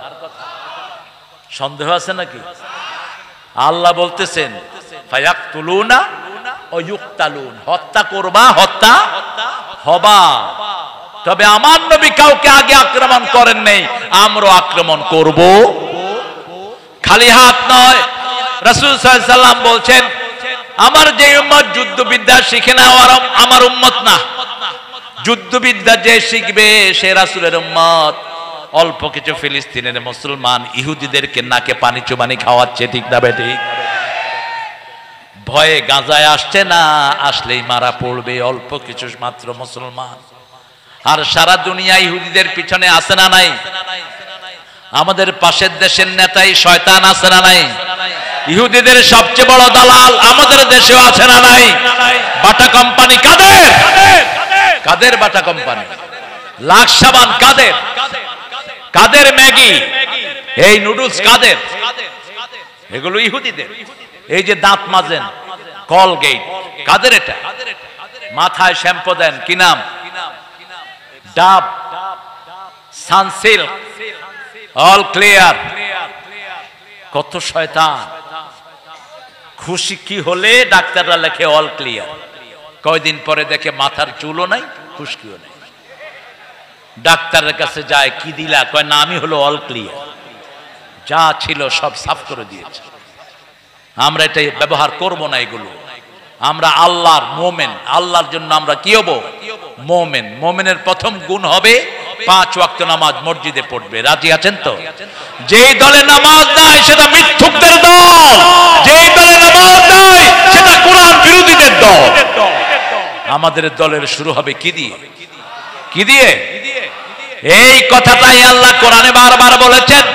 সন্দেহ আছে নাকি? আল্লাহ বলতেছেন ফায়াকতুলুনা ওয়া ইউকতালুন, হত্যা করবা, হত্যা হবা। তবে আমার নবী কাউকে আগে আক্রমণ করেন নাই, আমরা আক্রমণ করব। খালি হাত নয়, রাসূল সাল্লাল্লাহু আলাইহি সাল্লাম বলছেন আমার যে উম্মত যুদ্ধবিদ্যা শিখে না আমার উম্মত না। যুদ্ধবিদ্যা যে শিখবে সে রাসূলের উম্মত। অল্প কিছু ফিলিস্তিনের মুসলমান ইহুদিদেরকে নাকে পানি চুবানি খাওয়াচ্ছে, ঠিক না বেটি? ভয়ে গাজায় আসছে না, আসলেই মারা পড়বে। অল্প কিছু মাত্র মুসলমান, আর সারা দুনিয়া ইহুদিদের পিছনে আছে না নাই? আমাদের পাশের দেশের নেতাই শয়তান আছে না নাই? ইহুদিদের সবচেয়ে বড় দালাল আমাদের দেশেও আছে না নাই? বাটা কোম্পানি কাদের? কাদের বাটা কোম্পানি? লাক্স সাবান কাদের? কাদের ম্যাগি, এই নুডলস কাদের? এগুলো ইহুদিদের। এই যে দাঁত মাজেন কলগেট কাদের? এটা মাথায় শ্যাম্পু দেন কি নাম? ডাব, সানসিল্ক, অল ক্লিয়ার। কত শয়তান! খুশি কি হলে ডাক্তাররা লেখে অল ক্লিয়ার, কয়দিন পরে দেখে মাথার চুলও নাই, খুশকিও নাই। ডাক্তারের কাছে যায়, কি দিলা? কয় না, আমি হলো অল ক্লিয়ার, যা ছিল সব সাফ করে দিয়েছে। আমরা এটা ব্যবহার করব না এগুলো। আমরা আল্লাহর মোমেন, আল্লাহর জন্য আমরা কি হব? মোমেন। মোমেনের প্রথম গুণ হবে 5 ওয়াক্ত নামাজ মসজিদে পড়বে। রাজি আছেন তো? যেই দলে নামাজ নাই সেটা মিথ্যুকদের দল, যেই দলে নামাজ নাই সেটা কোরআন বিরোধীদের দল। আমাদের দলের শুরু হবে কি দিয়ে? কি দিয়ে? এই কথাটাই আল্লাহ কোরআনে বারবার বলেছেন।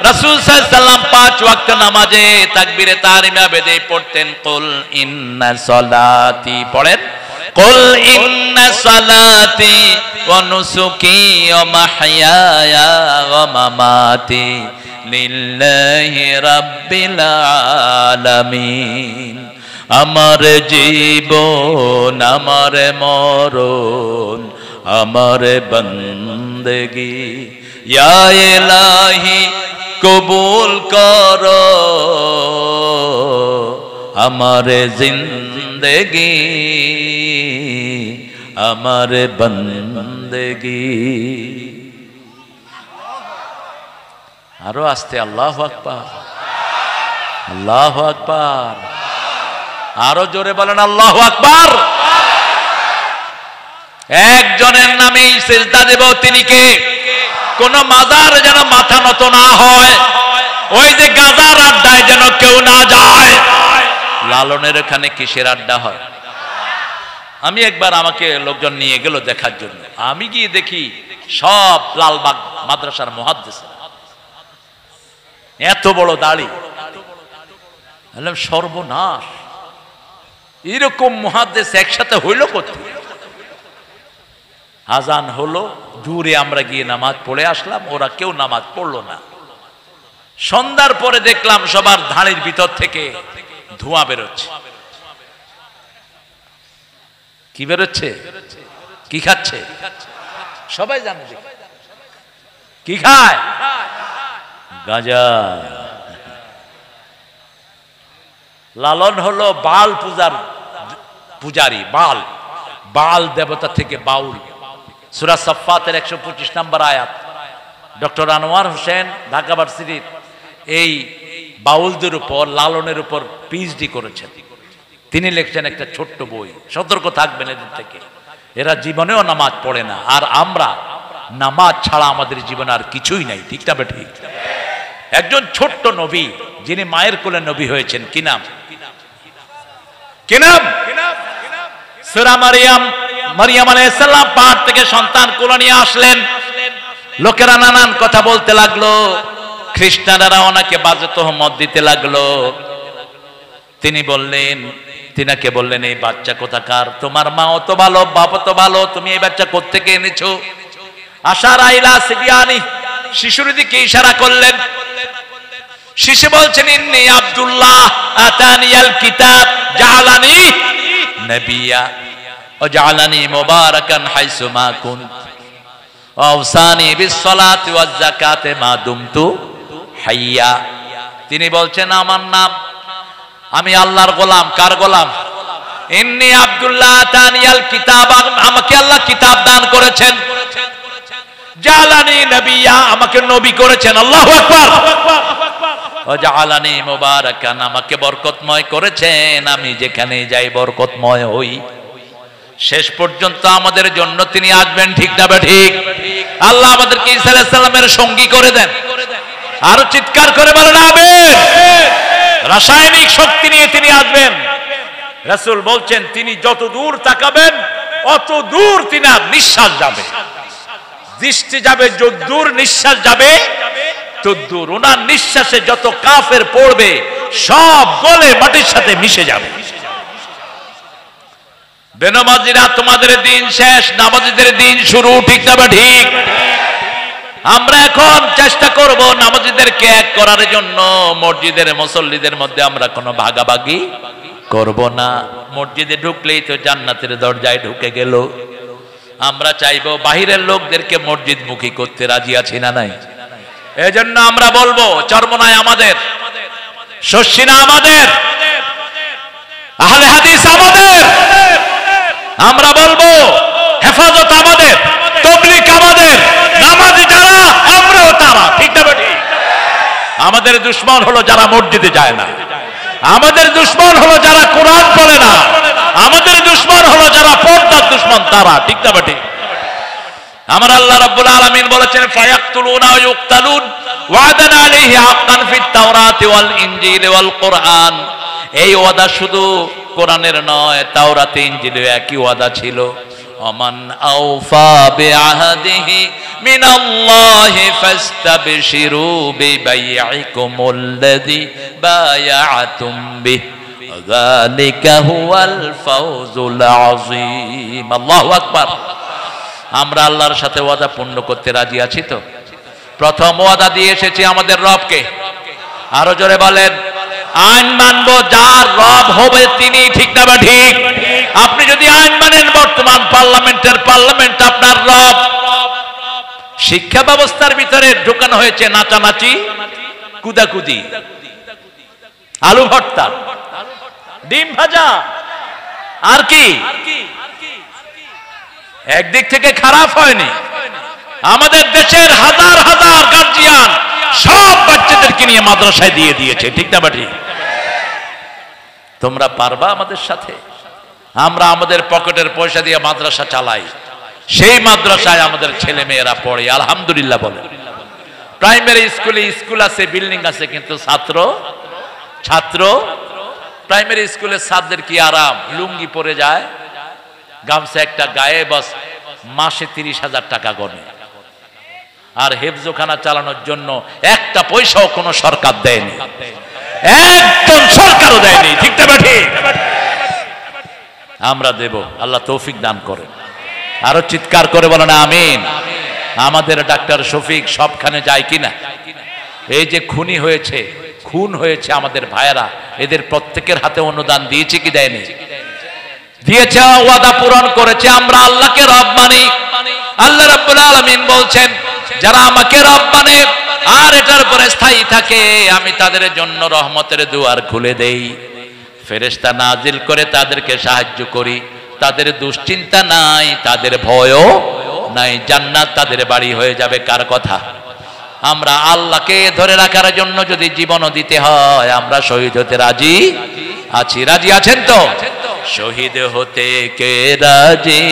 রাসূল সাল্লাল্লাহু আলাইহি সাল্লাম 5 ওয়াক্ত নামাজে তাকবীরে তাহরিমা বেদে পড়তেন কুল ইন্না সলাতি, পড়েন কুল ইন্না সলাতি ওয়া নুসুকি ওয়া মাহইয়ায়া ওয়া মামাতি লিল্লাহি রাব্বিল আলামিন। আমার জীবন, আমার মরণ, আমার বন্দেগি ইয়া ইলাহি কবুল করো, আমার জিন্দেগি, আমার বন্দেগি। আরো আস্তে আল্লাহু আকবার, আল্লাহু আকবার। আরো জোরে বলেন আল্লাহু আকবার। একজনের নামেই সিজদা দেব, তিনি কে? কোন মাজার যেন মাথা নত না হয়, ওই যে গাজার আড্ডায় যেন কেউ না যায়। লালনের এখানে কিসের আড্ডা হয়? আমি একবার, আমাকে লোকজন নিয়ে গেল দেখার জন্য। আমি গিয়ে দেখি সব লালবাগ মাদ্রাসার মুহাদ্দিস, এত বড় দাড়ি। বললাম সর্বনাশ, এরকম মুহাদ্দিস একসাথে হইল কোথায়? আজান হলো, দূরে আমরা গিয়ে নামাজ পড়ে আসলাম, ওরা কেউ নামাজ পড়লো না। সন্ধ্যার পরে দেখলাম সবার ধাড়ির ভিতর থেকে ধোঁয়া বেরোচ্ছে। কি বেরোচ্ছে? কি খাচ্ছে? সবাই জানে কি খায়? গাঁজা। লালন হলো বাল পূজার পূজারী, বাল, বাল দেবতা থেকে বাউল। সূরা সাফফাতের 125 নম্বর আয়াত। ডক্টর আনোয়ার হোসেন ঢাকা ভার্সিটির এই বাউলদের উপর, লালনের উপর পিএইচডি করেছেন। তিনি লিখছেন একটা ছোট্ট বই, সতর্ক থাকবেন এদের থেকে, এরা জীবনেও নামাজ পড়ে না, আর আমরা নামাজ ছাড়া আমাদের জীবনে আর কিছুই নাই। ঠিক না ঠিক? একজন ছোট্ট নবী, যিনি মায়ের কোলে নবী হয়েছেন, কি নাম? কি নাম? সূরা মারিয়াম। মারিয়াম আলাইহিস সালাম পাহাড় থেকে সন্তান কোলে নিয়ে আসলেন। লোকেরা নানান কথা বলতে লাগলো, খ্রিস্টানরা ওনাকে বাজে তহমত দিতে লাগলো। তিনি বললেন, তিনাকে বললেন, এই বাচ্চা কোথাকার? তোমার মা অত ভালো, বাপ তো ভালো, তুমি এই বাচ্চা কোত্থেকে এনেছো? আশারা ইলা সিবিয়ানি, শিশুর দিকে ইশারা করলেন। শিশু বলছেন, ইন্নী আব্দুল্লাহ আতানিয়াল কিতাব জাআলানি নবিয়্যা ওয়া জাআলানি মুবারাকান হাইসু মা কুনত ওয়া আওসানি বিস-সালাতি ওয়াজ-যাকাতি মা দুমতু হাইয়া। তিনি বলছেন, আমার নাম, আমি আল্লাহর গোলাম। কার গোলাম? ইন্নী আব্দুল্লাহ আতানিয়াল কিতাব, আমাকে আল্লাহ কিতাব দান করেছেন। জাআলানি নবিয়্যা, আমাকে নবী করেছেন। আল্লাহু আকবার। ওয়া জাআলানি মুবারাকান, আমাকে বরকতময় করেছেন, আমি যেখানে যাই বরকতময় হই। শেষ পর্যন্ত আমাদের জন্য তিনি আসবেন। ঠিক না ঠিক? আল্লাহ আমাদেরকে ঈসা আলাইহিস সালামের সঙ্গী করে দেন। আরো চিৎকার করে বলেন আমিন। রাসায়নিক শক্তি নিয়ে তিনি আসবেন। রাসূল বলছেন, তিনি যত দূর তাকাবেন অত দূর তিনার নিঃশ্বাস যাবে। দৃষ্টি যাবে যত দূর, নিঃশ্বাস যাবে তত দূর। ওনার নিঃশ্বাসে যত কাফের পড়বে সব গলে মাটির সাথে মিশে যাবে। বেনামাজিরা, তোমাদের দিন শেষ, নামাজীদের দিন শুরু। ঠিক না ঠিক? আমরা এখন চেষ্টা করব নামাজীদেরকে এক করার জন্য। মসজিদের মুসল্লিদের মধ্যে আমরা কোনো ভাগাভাগি করব না। মসজিদে ঢুকলেই তো জান্নাতের দরজায় ঢুকে গেল। আমরা চাইবো বাহিরের লোকদেরকে মসজিদ মুখী করতে, রাজি আছি না নাই? এজন্য আমরা বলবো, চরমনায় আমাদের, শস্যিনা আমাদের, আহলে হাদিস আমাদের। আমরা বলবো, হেফাজত আমাদের, তাবলীগ আমাদের, নামাজি যারা আমরাও তারা। ঠিক না ঠিক? আমাদের দুশমন হলো যারা মসজিদে যায় না, আমাদের দুশমন হলো যারা কোরআন পড়ে না, আমাদের দুশমন হলো যারা পর্দার দুশমন তারা। ঠিক না ঠিক? আমার আল্লাহ রাব্বুল আলামিন বলেছেন, ফায়াকতুলুনা ওয়া ইউকতালুন ওয়াদান আলাইহি হাক্কান ফিত তাওরাতি ওয়াল ইনজিল ওয়াল কুরআন। এই ওয়াদা শুধু কোরআনের নয়, তাওরাতে ইনজিলে একই ওয়াদা ছিল। ওমান আওফা বিআহদিহি মিনাল্লাহি ফাস্তাবশিরু বিবাইইকুমুল্লাযী বায়াআতুম বিহি যালিকা হুয়াল ফাওজুল আযীম। আল্লাহু আকবার। আমরা আল্লাহর সাথে ওয়াদা পূর্ণ করতে রাজি আছি তো? প্রথম ওয়াদা দিয়ে এসেছি আমাদের রবকে। আরো জোরে বলেন, আইন মানবো, যার রব হবে তিনি। ঠিক না বা ঠিক? আপনি যদি আইন মানেন, বর্তমান পার্লামেন্ট আপনার রব। শিক্ষা ব্যবস্থার ভিতরে ঢোকানো হয়েছে নাচানাচি, কুদাকুদি, আলু ভর্তা, ডিম ভাজা, আর কি? একদিক থেকে খারাপ হয়নি। আমাদের দেশের হাজার হাজার গার্জিয়ান সব বাচ্চাদেরকে নিয়ে মাদ্রাসায় দিয়ে দিয়েছে। ঠিক না ঠিক? তোমরা পারবা আমাদের সাথে? আমরা আমাদের পকেটের পয়সা দিয়ে মাদ্রাসা চালাই, সেই মাদ্রাসায় আমাদের ছেলে মেয়েরা পড়ে। আলহামদুলিল্লাহ বলে। প্রাইমারি স্কুল আছে, বিল্ডিং আছে, কিন্তু ছাত্র প্রাইমারি স্কুলের ছাত্রদের কি আরাম, লুঙ্গি পরে যায়, গামছা একটা গায়ে, বাস মাসে 30,000 টাকা গনে। আর হেফজোখানা চালানোর জন্য একটা পয়সাও কোনো সরকার দেয়নি, একজন সরকারও দেয়নি। ঠিক না ঠিক? আমরা দেব, আল্লাহ তৌফিক দান করে। আরো চিৎকার করে বলেন আমিন। আমাদের ডাক্তার শফিক সবখানে যায় কিনা? এই যে খুন হয়েছে আমাদের ভাইয়েরা, এদের প্রত্যেকের হাতে অনুদান দিয়েছে কি দেয়নি? দিয়েছে, ওয়াদা পূরণ করেছে। আমরা আল্লাহকে রব মানি। আল্লাহ রাব্বুল আলামিন বলছেন, যারা আমাকে রব মানে আর এটার উপরে স্থায়ী থাকে, আমি তাদের জন্য রহমতের দুয়ার খুলে দেই, ফেরেশতা নাজিল করে তাদেরকে সাহায্য করি। তাদের দুশ্চিন্তা নাই, তাদের ভয়ও নাই জান্নাত তাদের বাড়ি হয়ে যাবে। কার কথা? আমরা আল্লাহকে ধরে রাখার জন্য যদি জীবনও দিতে হয়, আমরা শহীদ হতে রাজি আছি। রাজি আছেন তো? শহীদ হতে কে রাজি,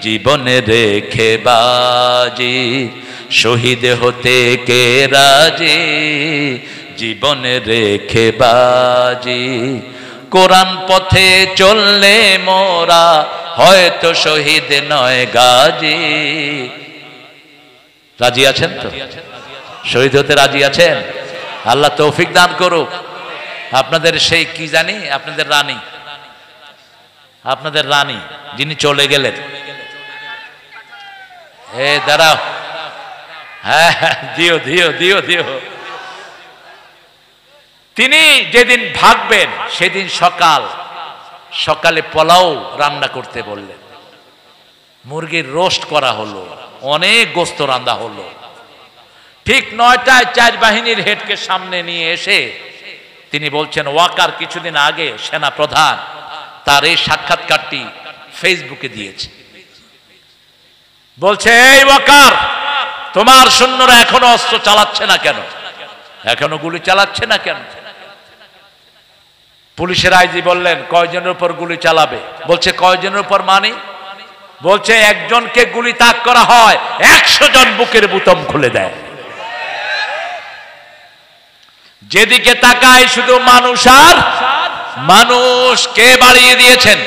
জীবনে রেখে বাজি। শহীদ হতে কে রাজি, জীবনে রেখে বাজি। কোরআন পথে চললে মোরা হয়তো শহীদ নয় গাজী। রাজি আছেন তো? শহীদ হতে রাজি আছেন? আল্লাহ তৌফিক দান করুক। আপনাদের সেই কি জানি, আপনাদের রানী যিনি চলে গেলেন, দাঁড়াও, হ্যাঁ দিও দিও দিও দিও। তিনি যেদিন ভাগবেন সেদিন সকালে পোলাও রান্না করতে বললেন, মুরগির রোস্ট করা হলো, অনেক গোস্ত রান্না হলো। ঠিক 9টায় 4 বাহিনীর হেডকে সামনে নিয়ে এসে তিনি বলছেন, ওয়াকার কিছুদিন আগে সেনা প্রধান তার এই সাক্ষাৎকারটি ফেসবুকে দিয়েছে। বলছে, এই ওয়াকার, তোমার সৈন্যরা এখনো অস্ত্র চালাচ্ছে না কেন? এখনো গুলি চালাচ্ছে না কেন? পুলিশের আইজি বললেন, কয়জনের উপর গুলি চালাবে? বলছে, কয়জনের উপর মানে? বলছে, একজনকে গুলি তাক করা হয়, 100 জন বুকের বুতাম খুলে দেয়। যেদিকে তাকায় শুধু মানুষ আর মানুষ। কে বাড়িয়ে দিয়েছেন?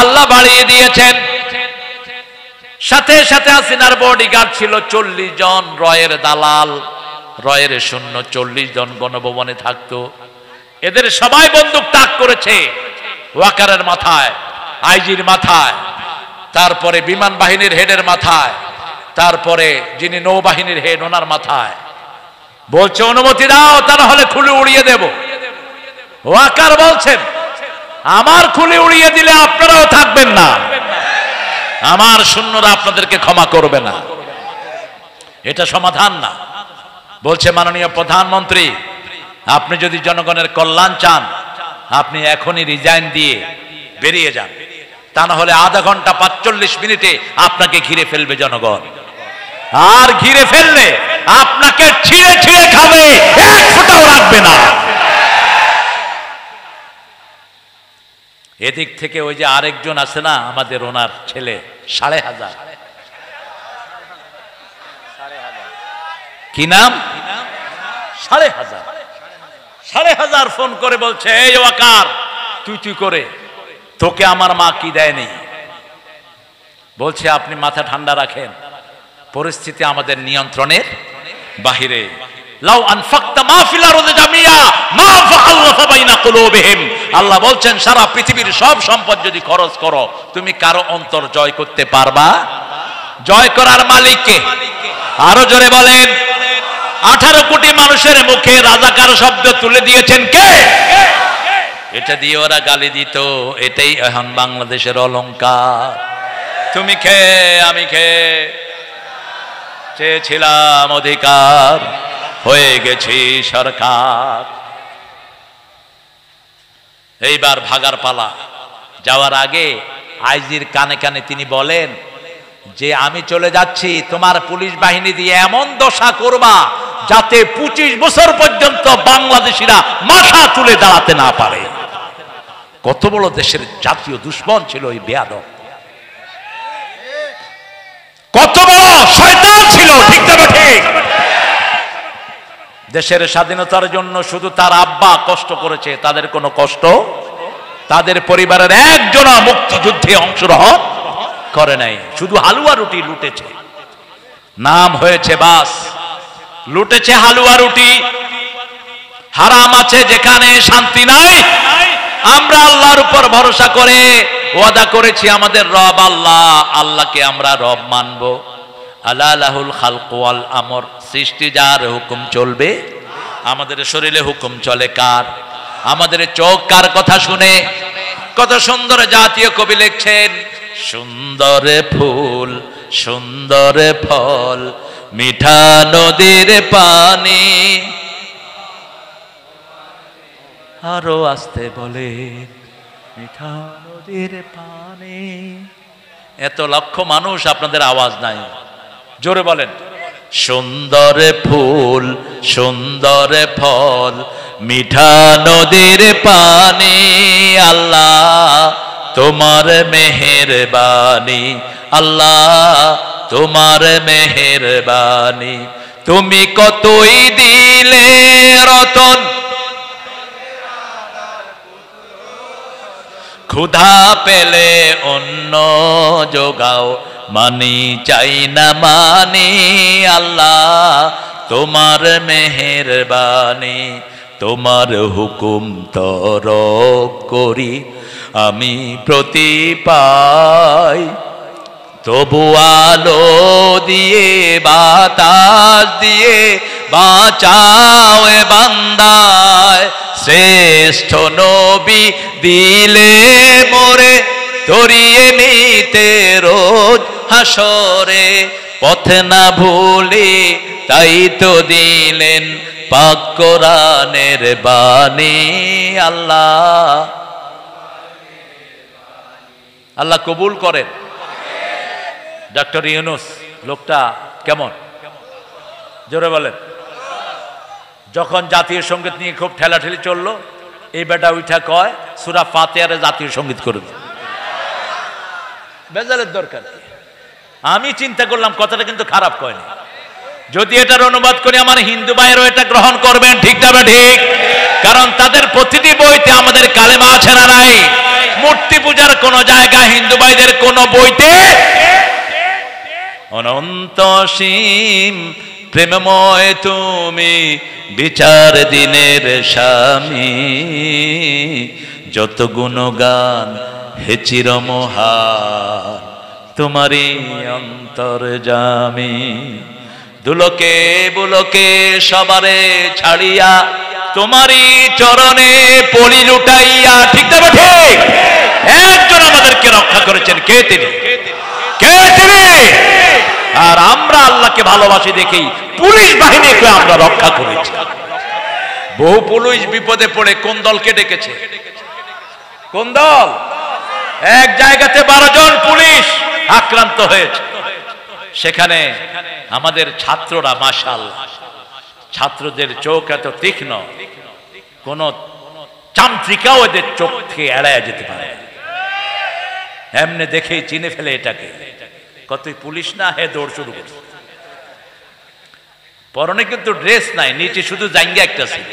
আল্লাহ বাড়িয়ে দিয়েছেন। সাথে সাথে হাসিনার বডিগার্ড ছিল 40 জন, রয়ের দালাল, রয়ের সৈন্য 40 জন গণভবনে থাকতো। এদের সবাই বন্দুক তাক করেছে ওয়াকারের মাথায়, আইজির মাথায়, তারপরে বিমান বাহিনীর হেডের মাথায়, তারপরে যিনি নৌবাহিনীর হেড ওনার মাথায়। বলছে, অনুমতি দাও, তা না হলে খুলে উড়িয়ে দেব। ওয়াকার বলছেন, আমার খুলে উড়িয়ে দিলে আপনারাও থাকবেন না, আমার সৈন্যরা আপনাদেরকে ক্ষমা করবে না। এটা সমাধান না। বলছে, মাননীয় প্রধানমন্ত্রী, আপনি যদি জনগণের কল্যাণ চান, আপনি এখনই রিজাইন দিয়ে বেরিয়ে যান, তা না হলে আধা ঘন্টা 45 মিনিটে আপনাকে ঘিরে ফেলবে জনগণ। আর ঘিরে ফেললে আপনাকে ছিঁড়ে ছিঁড়ে খাবে, এক ফোঁটাও রাখবে না। এদিক থেকে ওই যে আরেকজন আছে না, আমাদের ওনার ছেলে, 5,500, কি নাম? 5,500 ফোন করে বলছে, এই ওয়াকার, তুই করে তোকে আমার মা কি দেয়নি। বলছে, আপনি মাথা ঠান্ডা রাখেন, পরিস্থিতি আমাদের নিয়ন্ত্রণের বাহিরে। লাউ আনফাকতা মা ফিল আরদি জামিয়া মা ফাআল্লাফা বাইনা কুলুবিহিম। আল্লাহ বলছেন, সারা পৃথিবীর সব সম্পদ যদি খরচ করো, তুমি কারো অন্তর জয় করতে পারবা? জয় করার মালিক কে? আরো জোরে বলেন। 18 কোটি মানুষের মুখে রাজাকার শব্দ তুলে দিয়েছেন কে? এটা দিয়ে ওরা গালি দিত। এটাই এখন বাংলাদেশের অলংকার। তুমি খেয়ে আমি খেয়ে চেয়েছিলাম অধিকার, হয়ে গেছি সরকার। এইবার ভাগার পালা। যাওয়ার আগে আইজির কানে কানে তিনি বলেন যে, আমি চলে যাচ্ছি, তোমার পুলিশ বাহিনী দিয়ে এমন দশা করবা যাতে 25 বছর পর্যন্ত বাংলাদেশিরা মাথা তুলে দাঁড়াতে না পারে। কত বড় দেশের জাতীয় দুশ্মন ছিল এই বেয়াদব, কত বড় শয়তান ছিল, ঠিক না ঠিক? দেশের স্বাধীনতার জন্য শুধু তার আব্বা কষ্ট করেছে, তাদের কোনো কষ্ট, তাদের পরিবারের একজনও মুক্তিযুদ্ধে অংশগ্রহণ করে নাই। শুধু হালুয়া রুটি লুটেছে, নাম হয়েছে বাস, লুটেছে হালুয়া রুটি। হারাম আছে যেখানে, শান্তি নাই। আমরা আল্লাহর উপর ভরসা করে ওয়াদা করেছি, আমাদের রব আল্লাহ, আল্লাহকে আমরা রব মানব। আলা লাহুল খালকু ওয়াল আমর, সৃষ্টি যার, হুকুম চলবে। আমাদের শরীরে হুকুম চলে কার? আমাদের চোখ কার কথা শুনে? কত সুন্দর জাতীয় কবি লিখছেন, সুন্দর ফুল সুন্দর ফল, মিঠা নদীর পানি। আরো আসতে বলে, মিঠা নদীর পানি। এত লক্ষ মানুষ, আপনাদের আওয়াজ নাই, জোরে বলেন। সুন্দর ফুল সুন্দর ফল মিঠা নদীর পানি, আল্লাহ তোমার মেহেরবানি, আল্লাহ তোমার মেহেরবানি। তুমি কতই দিলে রতন, ক্ষুধা পেলে অন্ন যোগাও, মানি চাই না মানি, আল্লাহ তোমার মেহেরবানি। তোমার হুকুম তরক করি আমি প্রতি পাই, তবু আলো দিয়ে বাতাস দিয়ে বাঁচাও এ বান্দায়। শ্রেষ্ঠ নবী দিলে মোরে ধরিয়ে নিতে রোজ হাসরে, পথ না ভুলি তাই তো দিলেন পাক কোরআনের বাণী, আল্লাহ আল্লাহ কবুল করেন। ডক্টর ইউনূস লোকটা কেমন, জোরে বলেন। যখন জাতীয় সঙ্গীত নিয়ে খুব ঠেলাঠেলি চললো, এই বেটা উঠা কয় সূরা ফাতিহারে জাতীয় সঙ্গীত করে দিন। বেজালের দরকার। আমি চিন্তা করলাম কথাটা কিন্তু খারাপ কয়নি। যদি এটার অনুবাদ করি আমার হিন্দু ভাইয়েরও এটা গ্রহণ করবেন, ঠিক না ঠিক? কারণ তাদের প্রতিটি বইতে আমাদের কালেমা আছে না নাই? মূর্তি পূজার কোন জায়গা হিন্দু ভাইদের কোন বইতে অনন্ত সীম প্রেমময় তুমি বিচার দিনের স্বামী, যত গুণগান হে চিরমহান তোমারই অন্তর্যামী। দুলকে বুলকে সবারে ছাড়িয়া তোমারই চরণে পড়ি লুটাইয়া, ঠিক না ঠিক? একজন আমাদেরকে রক্ষা করেছেন, কে তিনি? কে তিনি? আর আমরা আল্লাহকে ভালোবাসি দেখেই পুলিশ বাহিনীকে আমরা রক্ষা করেছি। বহু পুলিশ বিপদে পড়ে কোন দলকে ডেকেছে? কোন দল? এক জায়গাতে 12 জন পুলিশ আক্রান্ত হয়েছে, সেখানে আমাদের ছাত্ররা মাশাআল্লাহ, ছাত্রদের চোখ এত তীক্ষ্ণ, কোন চামচিকাও এদের চোখ থেকে এড়ায় যেতে পারে, এমনি দেখেই চিনে ফেলে এটাকে। কতই পুলিশ না, হে দৌড় শুরু করে। পরনে কিন্তু ড্রেস নাই, নিচে শুধু জাঙ্গা একটা ছিল।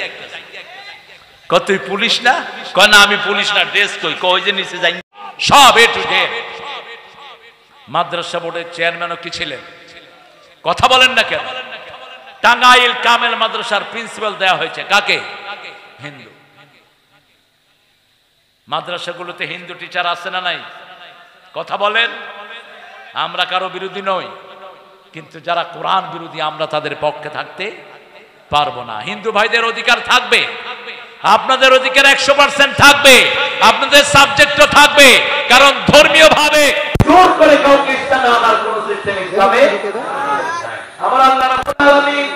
কতই পুলিশ না, কয় না আমি পুলিশ না, ড্রেস কই, কই যে নিচে জাঙ্গা, সব এ টু জেড। মাদ্রাসা বোর্ডের চেয়ারম্যানও কি ছিলেন? কথা বলেন না কেন? টাঙ্গাইল কামেল মাদ্রাসার প্রিন্সিপাল দেয়া হয়েছে কাকে? হিন্দু। মাদ্রাসাগুলোতে হিন্দু টিচার আছে না নাই? কথা বলেন। আমরা কারো বিরোধী নই, কিন্তু যারা কোরআন বিরোধী আমরা তাদের পক্ষে থাকতে পারবো না। হিন্দু ভাইদের অধিকার থাকবে, আপনাদের অধিকার 100% থাকবে, আপনাদের সাবজেক্টও থাকবে, কারণ ধর্মীয় ভাবে জোর করে কাউকে ইসলামে আনার কোন সিস্টেম ইসলামে আমার আল্লাহ রাব্বুল আলামিন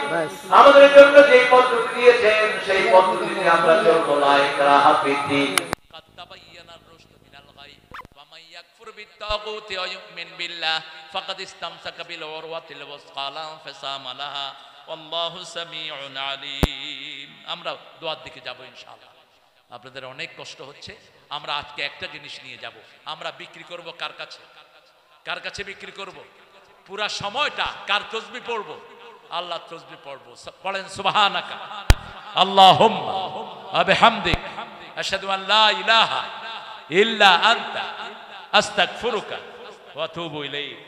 আমাদের জন্য যে পদ্ধতি দিয়েছেন সেই পদ্ধতিতে আমরা চলবো। লা ইকরাহা ফিদ্দীন, কাদ তাবায়্যানার রুশদু মিনাল গায়, ওয়া মান ইয়াকফুর বিত-তাগুতি ওয়া ইউমিন বিল্লাহ ফাকাদ ইসতামসাকা বিল উরওয়াতিল ওয়াসকা লা ইনফিসামা লাহা ওয়াল্লাহু সামিউন আলীম। আমরা দোয়ার দিকে যাব ইনশাআল্লাহ। আপনাদের অনেক কষ্ট হচ্ছে, আমরা আজকে একটা জিনিস নিয়ে যাব। আমরা বিক্রি করব কার কাছে? কার কাছে বিক্রি করব? পুরা সময়টা কার তাসবিহ পড়ব? আল্লাহর তাসবিহ পড়ব। পড়েন সুবহানাকা আল্লাহুম্মা ওয়া বিহামদিক আশহাদু আন লা ইলাহা ইল্লা আনতা আস্তাগফিরুকা ওয়া আতুবু ইলাইক।